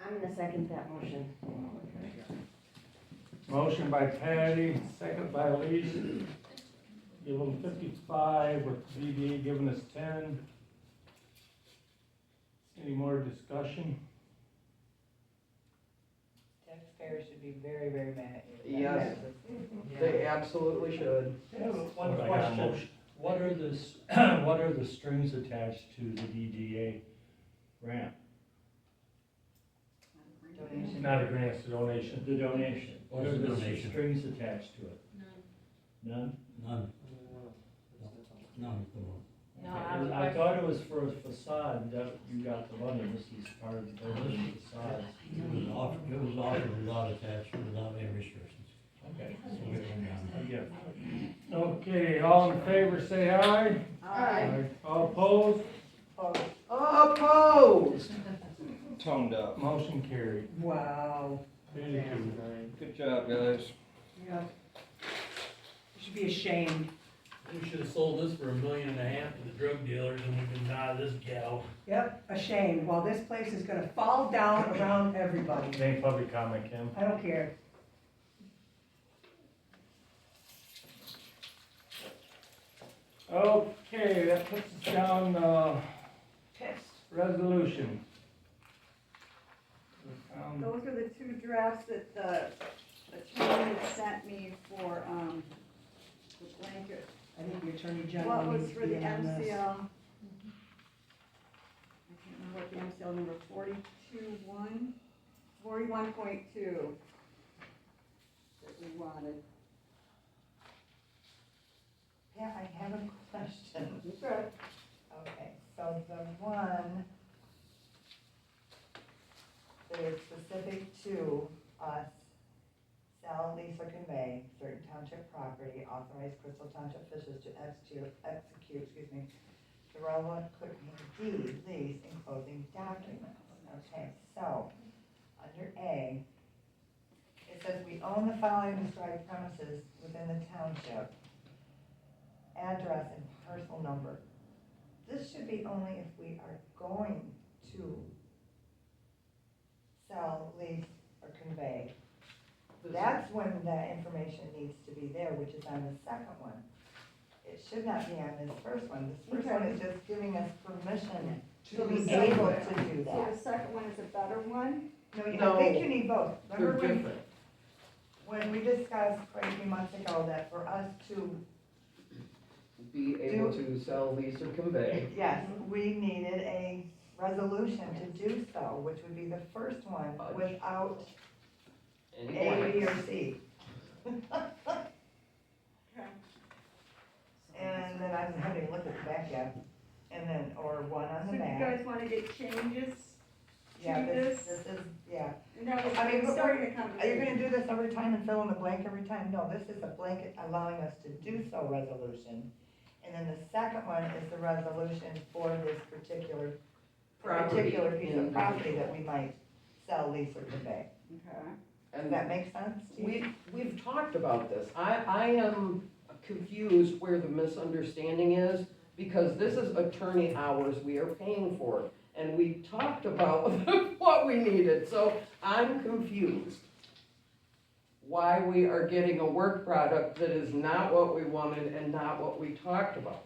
I'm gonna second that motion. Motion by Patty, second by Lee. Give them 55 with ZBA giving us 10. Any more discussion? Taxpayers should be very, very mad at you. Yes. They absolutely should. I have one I got a question. motion. What are the, what are the strings attached to the DDA grant? Donation. Not a grant, it's a donation. The donation? What It's are a the donation. strings attached to it? None? None. None. No, I Okay, have a I question. thought it was for a facade, that you got the money, this is part of the building facade. It was offered without attachment, without any restrictions. Okay, So it went down. again, Okay, all in favor say aye. Aye. All opposed? Opposed! Toned up. Motion carried. Wow. 52. Good job, guys. Yeah. You should be ashamed. We should have sold this for $1.5 million to the drug dealers and we've been out of this gal. Yep, ashamed. Well, this place is gonna fall down around everybody. Any public comment, Kim? I don't care. Okay, that puts us down, resolution. Those are the two drafts that the attorney had sent me for, the blanket. I think the Attorney General What was needs to for be the in on this. MCL? I can't remember what the MCL number, 41.2 that we wanted. Yeah, I have a question. Okay, so the one that is specific to us, sell, lease, or convey certain township property, authorize Crystal Township officials to execute, the relevant deed, lease, and closing documents. Okay, so, under A, it says we own the following described premises within the township, address and parcel number. This should be only if we are going to sell, lease, or or convey, that's when the information needs to be there, which is on the second one. It should not be on this first one. This first one is just giving us permission to be able to do So that. the second one is a better one? No, I think you need both. They're Remember different. when we discussed quite a few months ago that for us to, Be able to sell, lease, or convey. yes, we needed a resolution to do so, which would be the first one without Any A, B, or blanks. C. And then I haven't even looked at the back yet, and then, or one on So the do you back. guys wanna get changes Yeah, to this this? is, yeah. And that was I mean, but starting a Are you conversation. gonna do this every time and fill in the blank every time? No, this is a blanket allowing us to do so resolution. And then the second one is the resolution for this particular piece of property that we might sell, lease, or convey. Okay. Does And that make sense? to you? we've talked about this. I am confused where the misunderstanding is, because this is attorney hours we are paying for. And we talked about what we needed, so I'm confused. Why we are getting a work product that is not what we wanted and not what we talked about.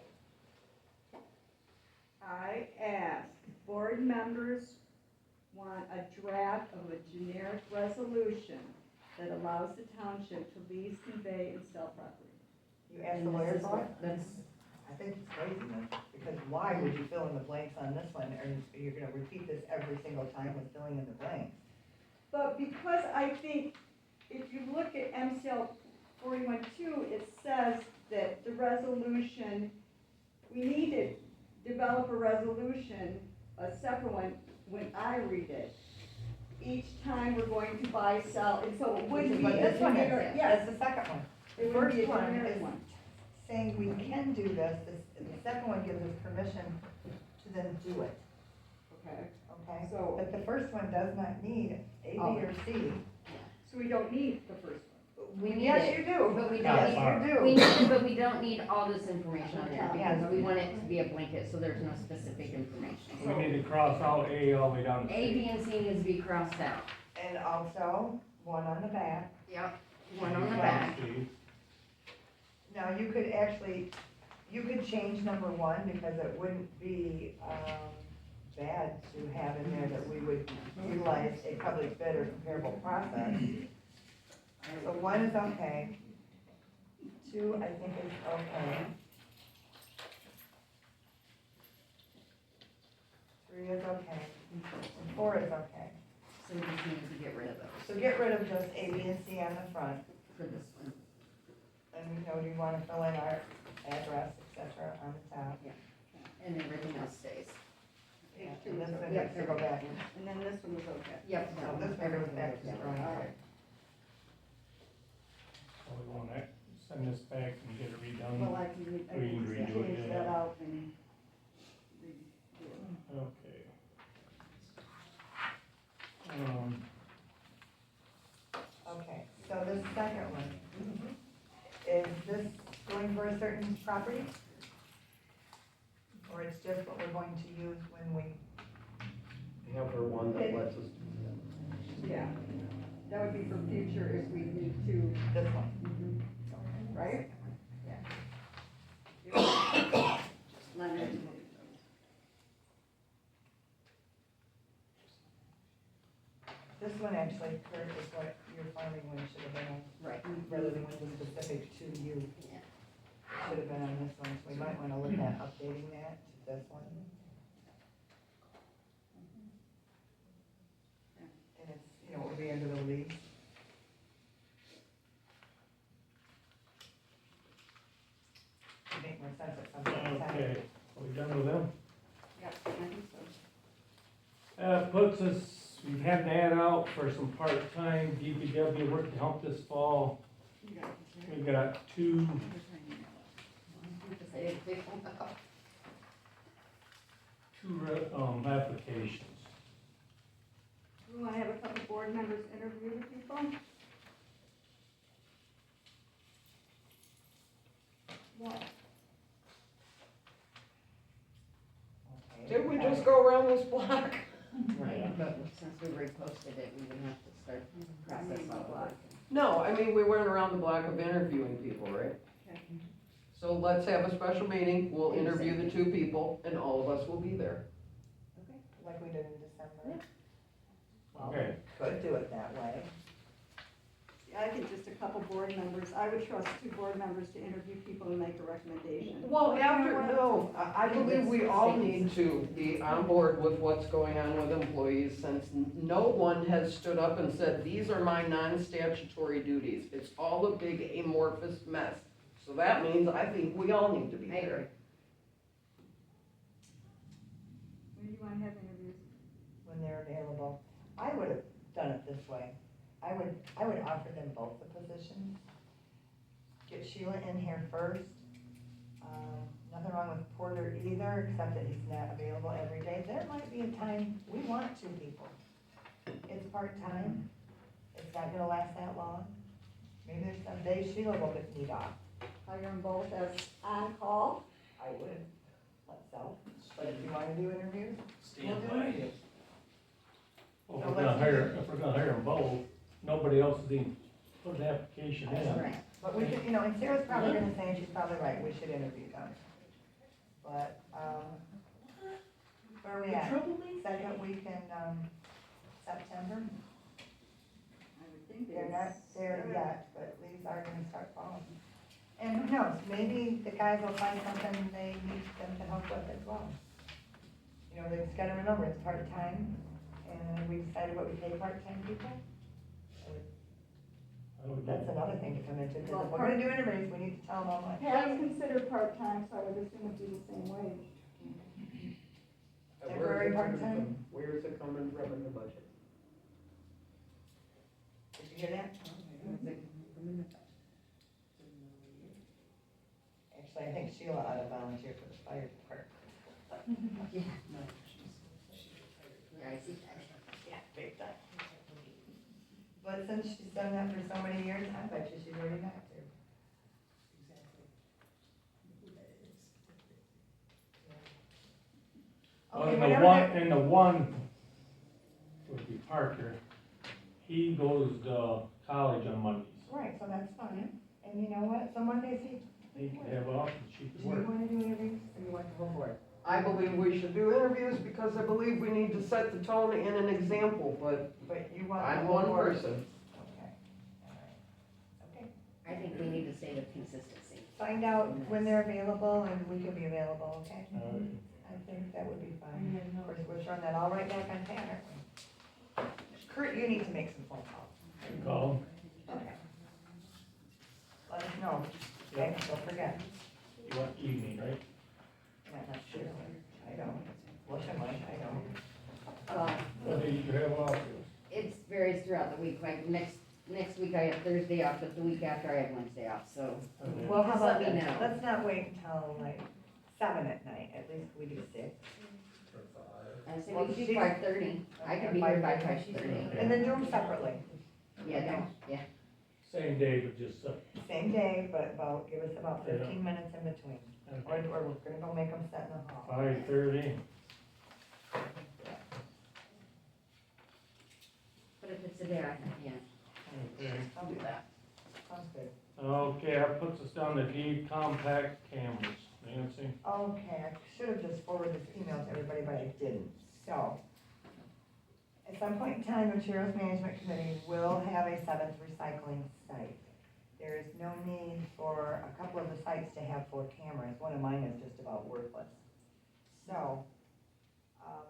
I asked, board members want a draft of a generic resolution that allows the township to lease, convey, and sell property. You asked the And lawyer this is for it? what- That's, I think it's craziness, because why would you fill in the blanks on this one, and you're gonna repeat this every single time with filling in the blanks? But because I think, if you look at MCL 41-2, it says that the resolution, we need to develop a resolution, a separate one, when I read it. Each time we're going to buy, sell, and so it wouldn't be But a this one is, generic, that's yes, the second one. The it would be a first one generic is one. saying we can do this, the second one gives us permission to then do it, Okay, okay? so, But the first one does not need A, B, or C. so we don't need the first one. we need Yes, it, you do. but we don't Yes, need, you do. we need it, but we don't need all this information on there, Yeah. because we want it to be a blanket, so there's no specific information. We need to cross out A all the way down to A, C. B, and C needs to be crossed out. And also, one on the back. Yep. One on the Down to back. C. Now, you could actually, you could change number one, because it wouldn't be, bad to have in there that we would utilize a public bid or comparable process. So one is okay. Two, I think is okay. Three is okay. And four is okay. So we just need to get rid of those So get rid of just A, B, and C on the front. for this one. And you know, do you wanna fill in our address, et cetera, on the top? And everything else stays. Yeah, and this one needs to go back. And then this one was okay. Yep. So this one goes back to the drawing board. So we wanna send this back and get it redone. Well, I can, We can redo it, change yeah. that out and redo it. Okay. Okay, so this second one, is this going for a certain property? Or it's just what we're going to use when we, Have her one that lets us. Yeah, that would be for future if we need to, this one? right? Leonard. This one actually, Kurt, is what your farming one should have been on, Right. rather than what was specific to you. Yeah. Should have been on this one, so we might wanna look at updating that to this one. And it's, you know, it would be under the lease. It'd make more sense at some point in time. Okay, are we done with them? Yep, I think so. Puts us, we've had an ad out for some part-time DPW work to help this fall. You got it. We've got two applications. We wanna have a couple board members interview the people? What? Okay. Did we just go around this block? Right, but since we reposted it, we would have to start process all of it. No, I mean, we went around the block of interviewing people, right? Okay. So let's have a special meeting, we'll interview the 2 people, and all of us will be there. Like we did in December. Well, Okay. we could do it that way. I think just a couple board members, I would trust 2 board members to interview people and make a recommendation. Well, I believe we all need to be on board with what's going on with employees, since no one has stood up and said, these are my non-statutory duties. It's all a big amorphous mess. So that means I think we all need to be I agree. there. When do you wanna have interviews? When they're available. I would have done it this way. I would offer them both the positions. Get Sheila in here first. Nothing wrong with Porter either, except that he's not available every day. There might be a time, we want 2 people. It's part-time, it's not gonna last that long. Maybe there's some days Sheila will need off. Hire them both as on-call? I would, myself. But if you wanna do interviews, we'll Stand do by. interviews. Well, if we're gonna hire them both, nobody else is even put an application in. Right. But we could, and Sarah's probably gonna say, and she's probably right, we should interview them. But, where are we at? Second week in, September? I would think They're not there yet, but leaves are gonna start falling. And who knows, maybe the guys will find something they need them to help with as well. You know, they just gotta remember, it's part-time, and we decided what we pay part-time people. That's another thing to come into, because if we're gonna do interviews, we need to tell them how much. Pat's considered part-time, so I would assume it'd be the same wage. Temporary part-time? Where's it coming from in the budget? Did you hear that? Actually, I think Sheila ought to volunteer for the fire department. Yeah, no, yeah, I see that. Yeah, big time. But since she's done that for so many years, I bet you she's already back there. Well, Okay, and whatever that- the one would be Parker, he goes to college on Mondays. Right, so that's fine. And you know what? So Mondays, He could have off and she do could you work. wanna do interviews or you want the whole board? I believe we should do interviews because I believe we need to set the tone and an example, but But you want the I'm whole one board? person. Okay, all right. Okay, I think we need to say the consistency. find out when they're available and we can be available, okay? Alright. I think that would be fine. Of course, we're throwing that all right back on Pat, aren't we? Kurt, you need to make some phone calls. Call him. Okay. Let us know, okay? Don't forget. You want evening, right? Yeah, not sure. I don't. What's your mind? I don't. What day you have off? It varies throughout the week, like next week I have Thursday off, but the week after I have Wednesday off, so. Okay. Well, how Just about let me this? know. Let's not wait until like 7 at night. At least we do 6. I say Well, we could do she's- 5:30. I could be here by 5:30. And then do them separately. Yeah, no, yeah. Same day, but just, Same day, but give us about Yeah. 15 minutes in between. Or okay, we're gonna go make them sit in the hall. 5:30. But if it's a day, I can, yeah. Okay. I'll do that. Sounds good. Okay, that puts us down to D compact cameras. Nancy? Okay, I should have just forwarded this email to everybody, but I didn't. So, at some point in time, the Materials Management Committee will have a 7th recycling site. There is no need for a couple of the sites to have 4 cameras. One of mine is just about worthless. So,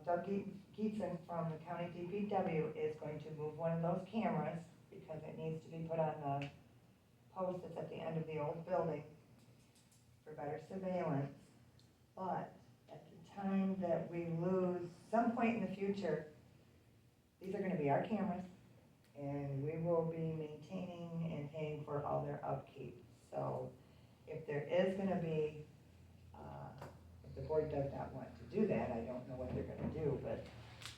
Doug Geetson from the county DPW is going to move one of those cameras because it needs to be put on the post that's at the end of the old building for better surveillance. But at the time that we lose, some point in the future, these are gonna be our cameras, and we will be maintaining and paying for all their upkeep. So if there is gonna be, if the board does not want to do that, I don't know what they're gonna do, but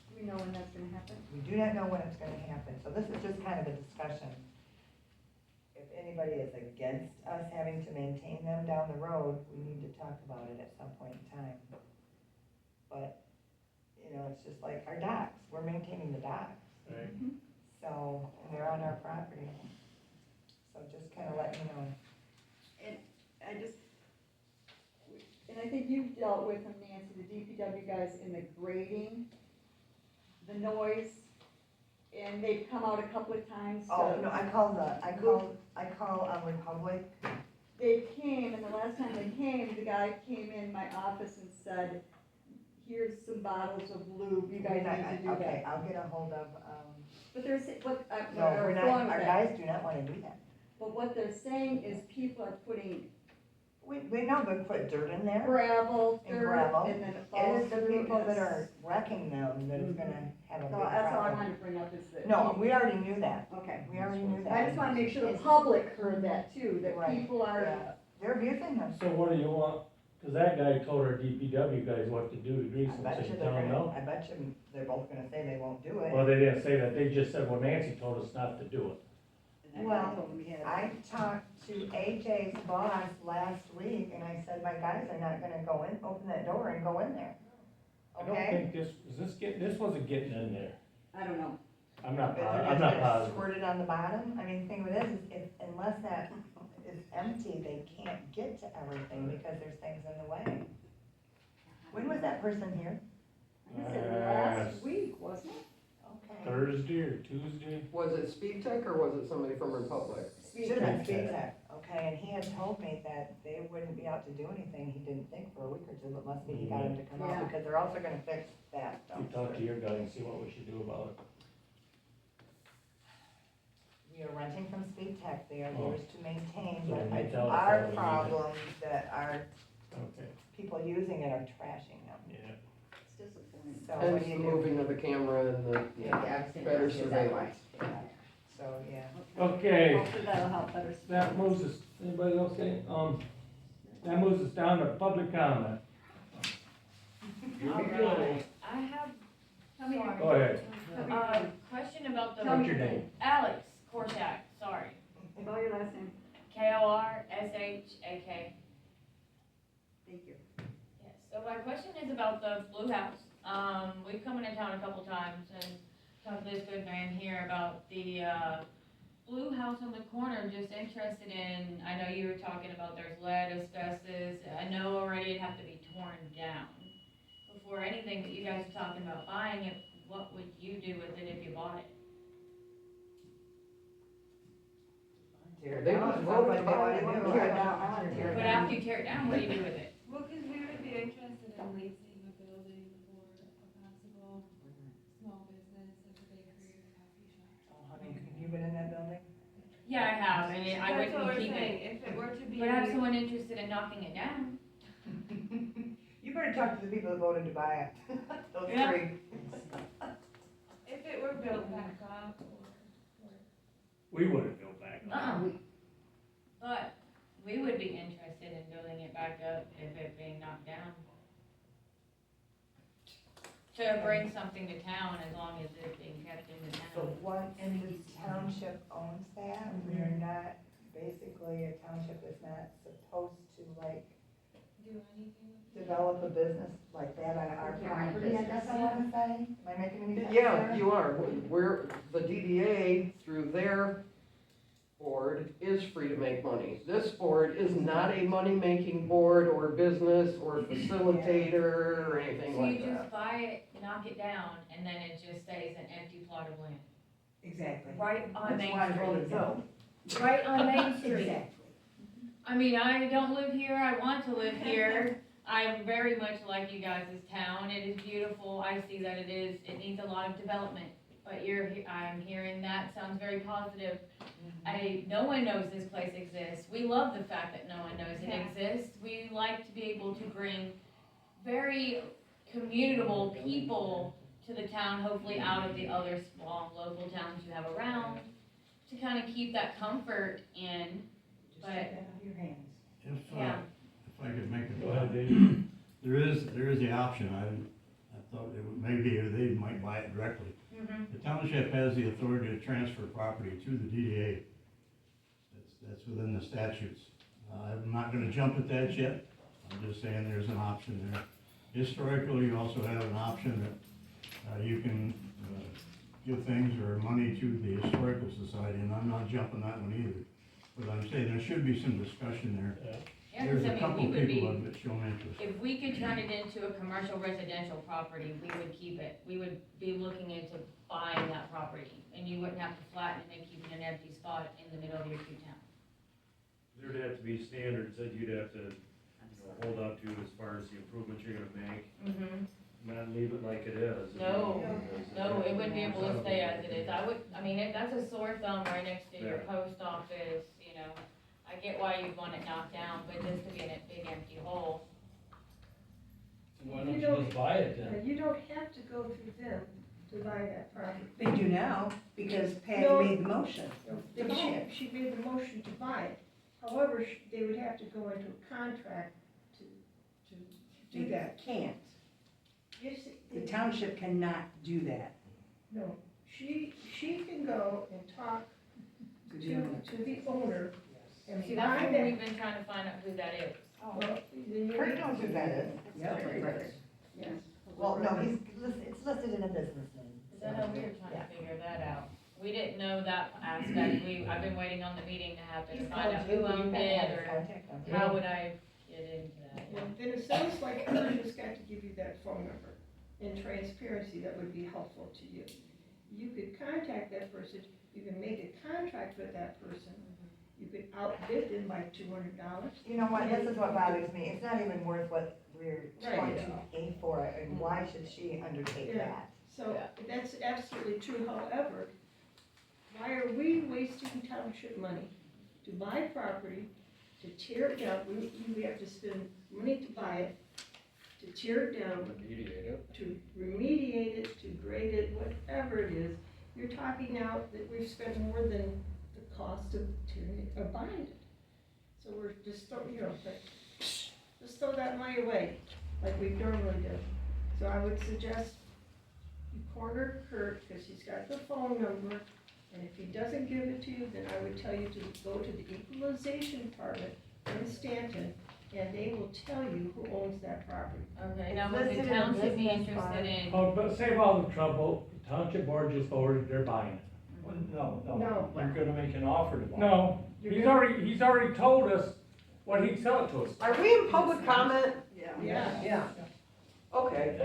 Do we know when that's gonna happen? we do not know when it's gonna happen. So this is just kind of a discussion. If anybody is against us having to maintain them down the road, we need to talk about it at some point in time. But, you know, it's just like our docks. we're maintaining the docks. Right. So, and they're on our property. So just kinda let me know. And I think you've dealt with them, Nancy, the DPW guys in the grading, the noise, and they've come out a couple of times to. Oh, no, I call Republic. They came, and the last time they came, the guy came in my office and said, here's some bottles of lube, you guys need to do Okay, that. I'll get a hold of, But they're, no, we're not, our guys do not wanna do that. But what they're saying is people are putting We know they put dirt in there. gravel, And dirt, gravel. and then it It falls is the through. people that are wrecking them that is gonna have a big So problem. that's all I wanted to bring up is that. No, we already knew that. Okay. We already knew that. I just wanna make sure the public heard that too, that Right, people are. yeah. They're abusing them. So what do you want? Cause that guy told our DPW guys what to do to grease I them, bet so you you they're tell them gonna, no. I bet you they're both gonna say they won't do it. Well, they didn't say that, they just said, well, Nancy told us not to do it. And Well, I told them he had. I talked to AJ's boss last week and I said, my guys are not gonna go in, open that door and go in there. I don't Okay? think this wasn't getting in there. I don't know. I'm not, But they're I'm just not gonna positive. squirt it on the bottom. I mean, the thing with it is, if, unless that is empty, they can't get to everything because there's things in the way. When was that person here? I guess it last week, wasn't it? Okay. Thursday or Tuesday? Was it Speed Tech or was it somebody from Republic? Should have been Speed Tech, okay, and he had told me that they wouldn't be out to do anything, he didn't think for a week or two, but must be he got him to come Yeah. out, because they're also gonna fix that You talk to your guy and see what we should do about it. We are renting from Speed Tech, they are Oh. yours to maintain, So but we it's tell us our what we need to- problem that our Okay, people using it are trashing them. yeah. It's disappointing. So what Hence do the you do? moving of the camera and the better surveillance. Yeah. So, yeah. Okay, Hopefully that'll help better. that moves us, anybody else say, that moves us down to public comment. Alright, I have, sorry. Go ahead. Question about the. What's your name? Alex Korshak, sorry. Spell your last name. Korshak. Thank you. Yes, so my question is about the Blue House. We've come into town a couple times and talked to this good man here about the, Blue House on the corner, just interested in, I know you were talking about there's lead, asbestos, I know already it'd have to be torn down. Before anything that you guys are talking about buying it, what would you do with it if you bought it? Tear it They down, just if voted that's to what buy they it. wanna do. Tear it down. I wanna tear it But down. after you tear it down, what do you do with it? Well, because we would be interested in leasing a building for a possible small business, like a bakery or coffee shop. Oh, honey, have you been in that building? Yeah, I have, and I That's what wouldn't we're keep saying, it. if it were to be. But have someone interested in knocking it down. You better talk to the people that voted to buy it, those Yeah. three. If it were built back up or. We wouldn't go back. But we would be interested in building it back up if it being knocked down. To bring something to town as long as it's being kept in the So town. once the township owns that, we are not, basically, a township is not supposed to like Do anything. develop a business like that on our Yeah, on a property, I guess I wanna say. Am I making any sense there? Yeah, you are. We're, the DDA, through their board, is free to make money. This board is not a money-making board or business or facilitator or anything So you like that. just buy it, knock it down, and then it just stays an empty plot of land. Exactly. Right on That's Main why I Street. voted no. Right on Main Street. Exactly. I mean, I don't live here, I want to live here. I very much like you guys' town, it is beautiful, I see that it needs a lot of development. But I'm hearing that sounds very positive. No one knows this place exists. We love the fact that no one knows it exists. We like to be able to bring very commutable people to the town, hopefully out of the other small local towns you have around, to kind of keep that comfort in. Just take that out of your hands. Yeah. If I could make a Go ahead, comment. Dave. There is the option, I thought it would, maybe they might buy it directly. The township has the authority to transfer property to the DDA. That's within the statutes. I'm not gonna jump at that yet, I'm just saying there's an option there. Historically, you also have an option that You can give things or money to the Historical Society, and I'm not jumping that one either. But I'm saying there should be some discussion there. Yeah, There's 'cause a I couple mean, we would people be, that have shown interest. if we could turn it into a commercial residential property, we would keep it. We would be looking into buying that property, and you wouldn't have to flatten it and keep it an empty spot in the middle of your two towns. There'd have to be standards that you'd have to, hold up to as far as the improvements you're gonna make, Mm-hmm. not leave it like it is. No, no, it wouldn't be able to stay as it is. That's a sore thumb right next to your Yeah. post office, you know. I get why you'd want it knocked down, but just to be in a big empty hole. Why don't you just buy it then? You don't have to go through them to buy that property. They do now, because Patty No. made the motion to buy it. She made the motion to buy it. However, they would have to go into a contract to do that. Can't. You see, The township cannot do that. no, she can go and talk to the owner and See, buy that's what that. we've been trying to find out who that is. Well, then you- Kurt knows who that is. Yes. Well, no, it's listed in a business name. Is that how we were trying to figure that out? We didn't know that aspect. I've been waiting on the meeting to happen to find out who owned it, or how would I get into that? Well, then it sounds like Kurt has got to give you that phone number. In transparency, that would be helpful to you. You could contact that person, you can make a contract with that person, you could outbid them by $200. You know what, this is what bothers me, it's not even worth what we're Right. trying to pay for it, and why should she undertake Yeah. that? So, that's absolutely true, however, why are we wasting township money to buy property, to tear it down, we have to spend money to buy it, to tear it down, to remediate it, to grade it, whatever it is. You're talking now that we've spent more than the cost of tearing it, or buying it. So we're just just throw that money away, like we normally do. So I would suggest you corner Kurt, because he's got the phone number, and if he doesn't give it to you, then I would tell you to go to the equalization department in Stanton, and they will tell you who owns that property. Okay, now would the township be interested in? Oh, but save all the trouble, the township board just voted they're buying it. No, No. you're gonna make an offer to buy. No, he's already told us what he'd sell it to us. Are we in public comment? Yeah. Yeah. Okay.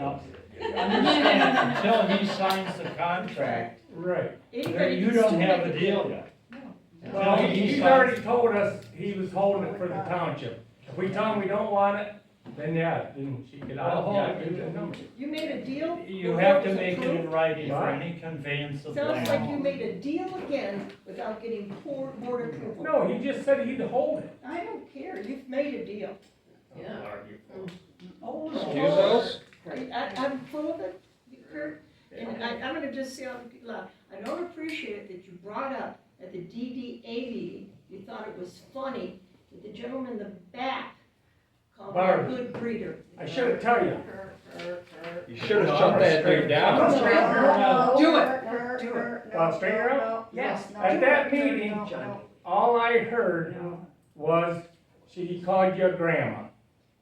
Understand, until he signs the contract, Right. Anybody you can don't still have make a it. deal yet. Well, he's already told us he was holding it for the township. If we tell him we don't want it, then then she could, give the number. You made a deal? You before have to was make it approved? in writing for Right. any conveyance of Sounds like you land. made a deal again without getting board approval. No, he just said he'd hold it. I don't care, you've made a deal. Yeah. Oh, Excuse us? I'm full of it, Kurt, and I'm gonna just say out loud, I don't appreciate it that you brought up at the DDA meeting, you thought it was funny that the gentleman in the back called me a Barb. good breeder. I should tell you. You should have shut that thing down. Do it. Do it. Want to straighten her out? Yes. At that meeting, all I heard was he called you a grandma.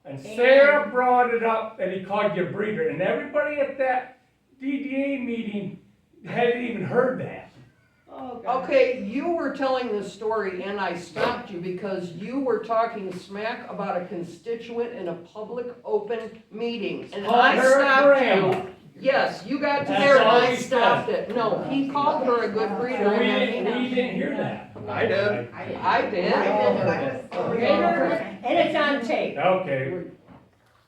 And Sarah brought it up that he called you a breeder, and everybody at that DDA meeting hadn't even heard that. Oh, God. Okay, you were telling the story and I stopped you because you were talking smack about a constituent in a public open meeting. And Called I her a stopped grandma. you. Yes, you got to That's there and all I he stopped said. it. No, he called her a good breeder. We in that didn't, meeting. we didn't hear that. I did. I did. And it's on tape. Okay.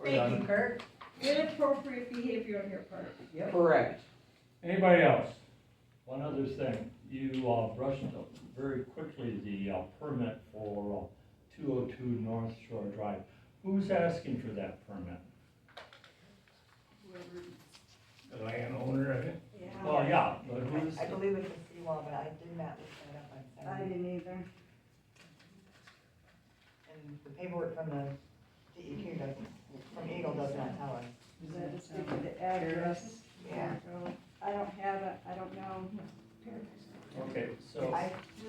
Thank you, Kurt. Inappropriate behavior on your part. Correct. Anybody else? One other thing, you brushed up very quickly the permit for 202 North Shore Drive. Who's asking for that permit? The landowner, I think. Well, yeah, but who's? I believe it's a seawall, but I did not look that up on Saturday. didn't either. And the paperwork from the DEQ doesn't, from Eagle does not tell us. The address. Yeah. I don't have it, I don't know. Okay, so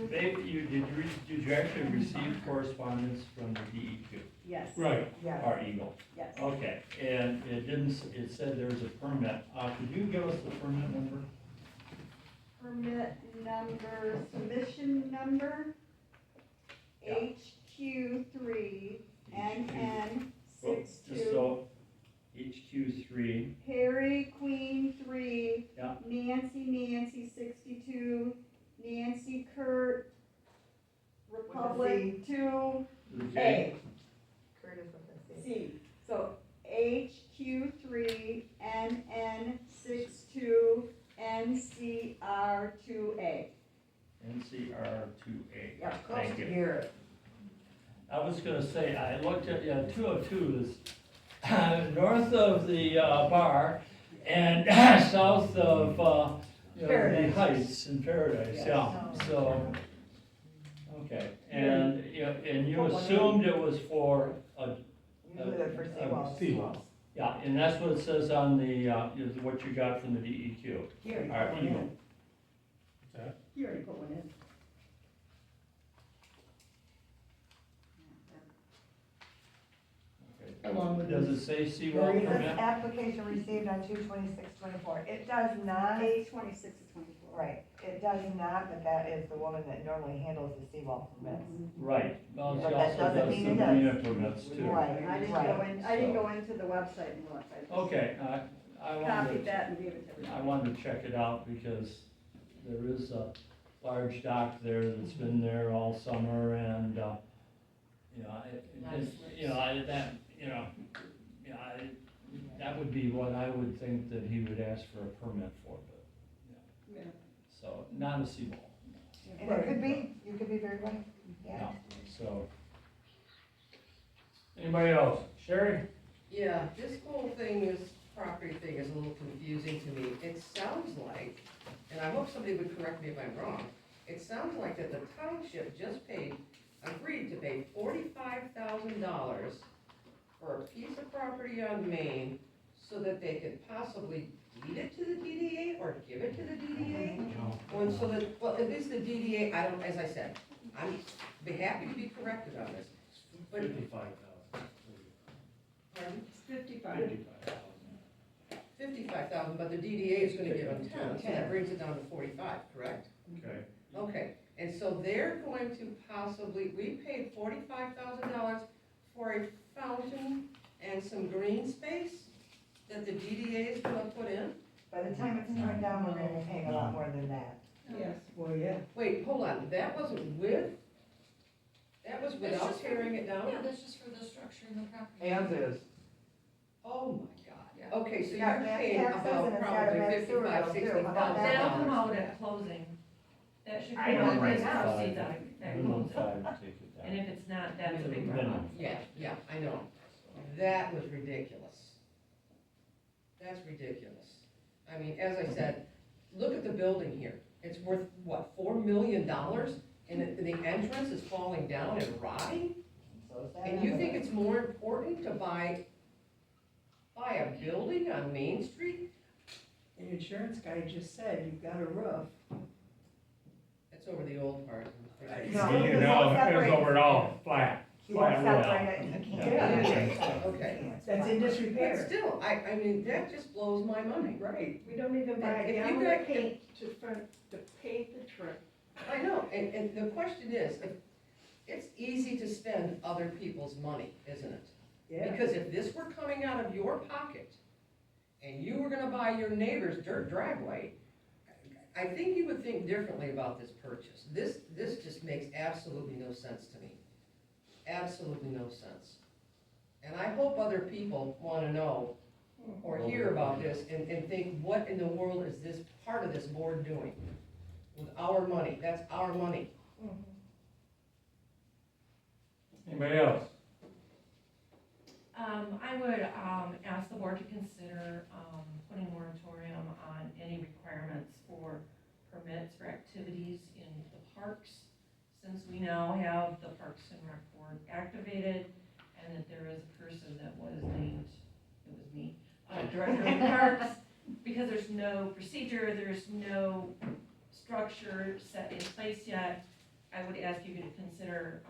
did you actually receive correspondence from the DEQ? Yes. Right, Yes. Our Eagle. Yes. Okay, and it didn't, it said there's a permit. Could you give us the permit number? Permit number, submission number, Yeah. HQ3NN62. Just so, HQ3, Harry Queen 3. Yeah. Nancy 62. Nancy Kurt. Republic 2. the A. J. Curtis with a C. C. So HQ3NN62 NCR2A. NCR2A. Yeah, close Thank to you. here. I was gonna say, I looked at, 202 is north of the bar and south of, the Paradise. Heights in Paradise, Yes. yeah, so, okay. And, and you Put one in. assumed it was for a, You do that for seawalls. seawalls. yeah, and that's what it says on the, is what you got from the DEQ. He already All right, put one you in. go. He already put one in. Along with Does this. it say seawall There is an permit? application received on 2/26/24. It does not, 8/26/24. right, it does not, but that is the woman that normally handles the seawall permits. Right, well, she But that also doesn't does mean some it does. marina permits too. Right, I didn't right. go into the website and look. I just Okay, I copied wanted, that and gave it to everybody. I wanted to check it out because there is a large dock there that's been there all summer and, that would be what I would think that he would ask for a permit for, but, Yeah. so, not a seawall, And it could be, you could be very right, yeah. no, so. Anybody else? Sherry? Yeah, this whole thing, this property thing is a little confusing to me. It sounds like, and I hope somebody would correct me if I'm wrong, it sounds like that the township just agreed to pay $45,000 for a piece of property on Main so that they could possibly deed it to the DDA or give it to the DDA? Well, so that, well, at least the DDA, I don't, as I said, I'm be happy to be corrected on this. But, 55,000. pardon? It's 55. 55,000, but the DDA is gonna give them 10, so that brings it down to 45, correct? Okay. Okay, and so they're going to possibly, we paid $45,000 for a fountain and some green space that the DDA is gonna put in? By the time it's turned down, we're gonna be paying a lot more than that. Yes. Well, yeah. Wait, hold on, that wasn't that was without tearing it down? Yeah, that's just for the structure and the property. As is. Oh my God, okay, so It's got you're back paying taxes and about it's got a probably back sewer bill, too. How about that? That'll come $55,000. out at closing. That should I come know out right as now. proceeds at Minimum closing. 5, take it down. And if it's not, that's a big Minimum. problem. Yeah, I know, that was ridiculous. That's ridiculous. I mean, as I said, look at the building here, it's worth, what, $4 million? And the entrance is falling down and rotting? So is that And you another- think it's more important to buy a building on Main Street? The insurance guy just said, you've got a roof. That's over the old part. No, You this know, won't it separate. was overall flat. You won't Flat roof. separate it, and you can't. Yeah. Okay. That's in But disrepair. still, I mean, that just blows my mind. Right, we don't even buy If a you gallon got- of paint to paint the truck. I know, and the question is, if, it's easy to spend other people's money, isn't it? Yeah. Because if this were coming out of your pocket, and you were gonna buy your neighbor's dirt driveway, I think you would think differently about this purchase. This just makes absolutely no sense to me. Absolutely no sense. And I hope other people wanna know or hear about this and think, what in the world is this part of this board doing with our money? That's our money. Anybody else? I would, ask the board to consider, putting a moratorium on any requirements for permits for activities in the parks, since we now have the Parks and Rec board activated, and that there is a person that was named, it was me, director of parks, because there's no procedure, there's no structure set in place yet, I would ask you to consider,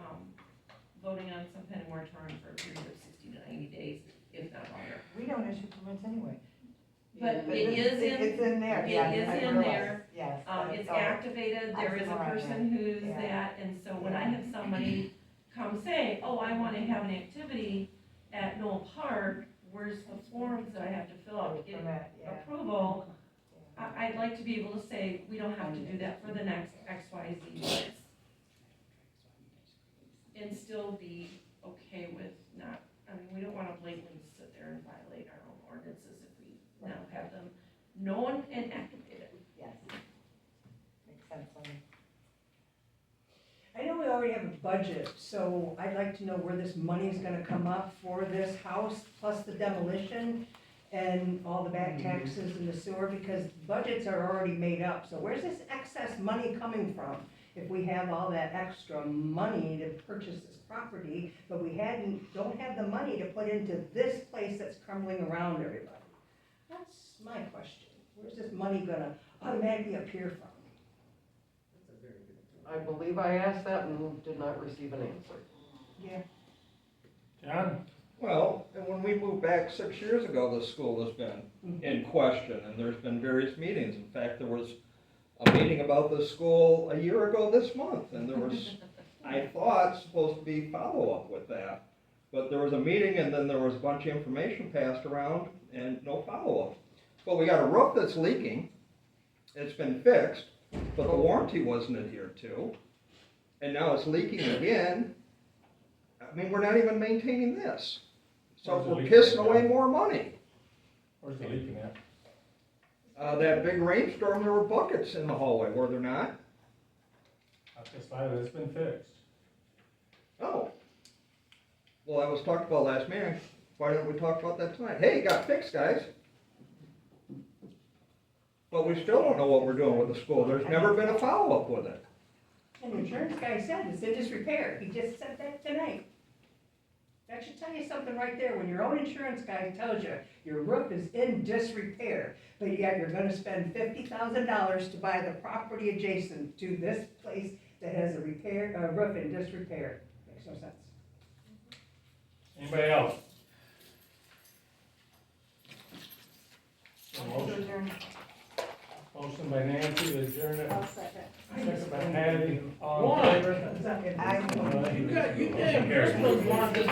voting on some kind of moratorium for a period of 60 to 90 days, if not longer. We don't issue permits anyway. But But it is in, It's in there, it yes, is I in realize. there. Yes. It's so- activated, there I've is a seen where I person am. who's Yeah. that, and so when I have somebody come say, oh, I wanna have an activity at Knoll Park, where's the forms that I have to fill out to get Permit, yeah. approval? I'd like to be able to say, we don't have to do that for the next X, Y, Z months. And still be okay with not, I mean, we don't wanna blatantly sit there and violate our own ordinances if we now have them known and activated. Yes. Makes sense on me. I know we already have a budget, so I'd like to know where this money's gonna come up for this house, plus the demolition and all the back taxes and the sewer, because budgets are already made up, so where's this excess money coming from? If we have all that extra money to purchase this property, but we don't have the money to put into this place that's crumbling around everybody? That's my question, where's this money gonna automatically appear from? I believe I asked that and did not receive an answer. Yeah. John? Well, and when we moved back 6 years ago, the school has been in question, and there's been various meetings. In fact, there was a meeting about the school a year ago this month, and there was, I thought, supposed to be follow-up with that. But there was a meeting, and then there was a bunch of information passed around, and no follow-up. But we got a roof that's leaking, it's been fixed, but the warranty wasn't adhered to, and now it's leaking again. I mean, we're not even maintaining this. So Where's the we're leaking pissing at? away more money. Where's the leaking at? That big rainstorm, there were buckets in the hallway, were there not? It's been fixed. Oh. Well, that was talked about last meeting. Why didn't we talk about that tonight? Hey, it got fixed, guys. But we still don't know what we're doing with the school. There's never been a follow-up with it. And the insurance guy said it's in disrepair, he just said that tonight. That should tell you something right there, when your own insurance guy tells you your roof is in disrepair, but yet you're gonna spend $50,000 to buy the property adjacent to this place that has a roof in disrepair. Makes no sense. Anybody else? Motion adjourned. Motion by Nancy to adjourn it. I'll second. Second by Patty. All in favor? I. You guys, Chris was wanting this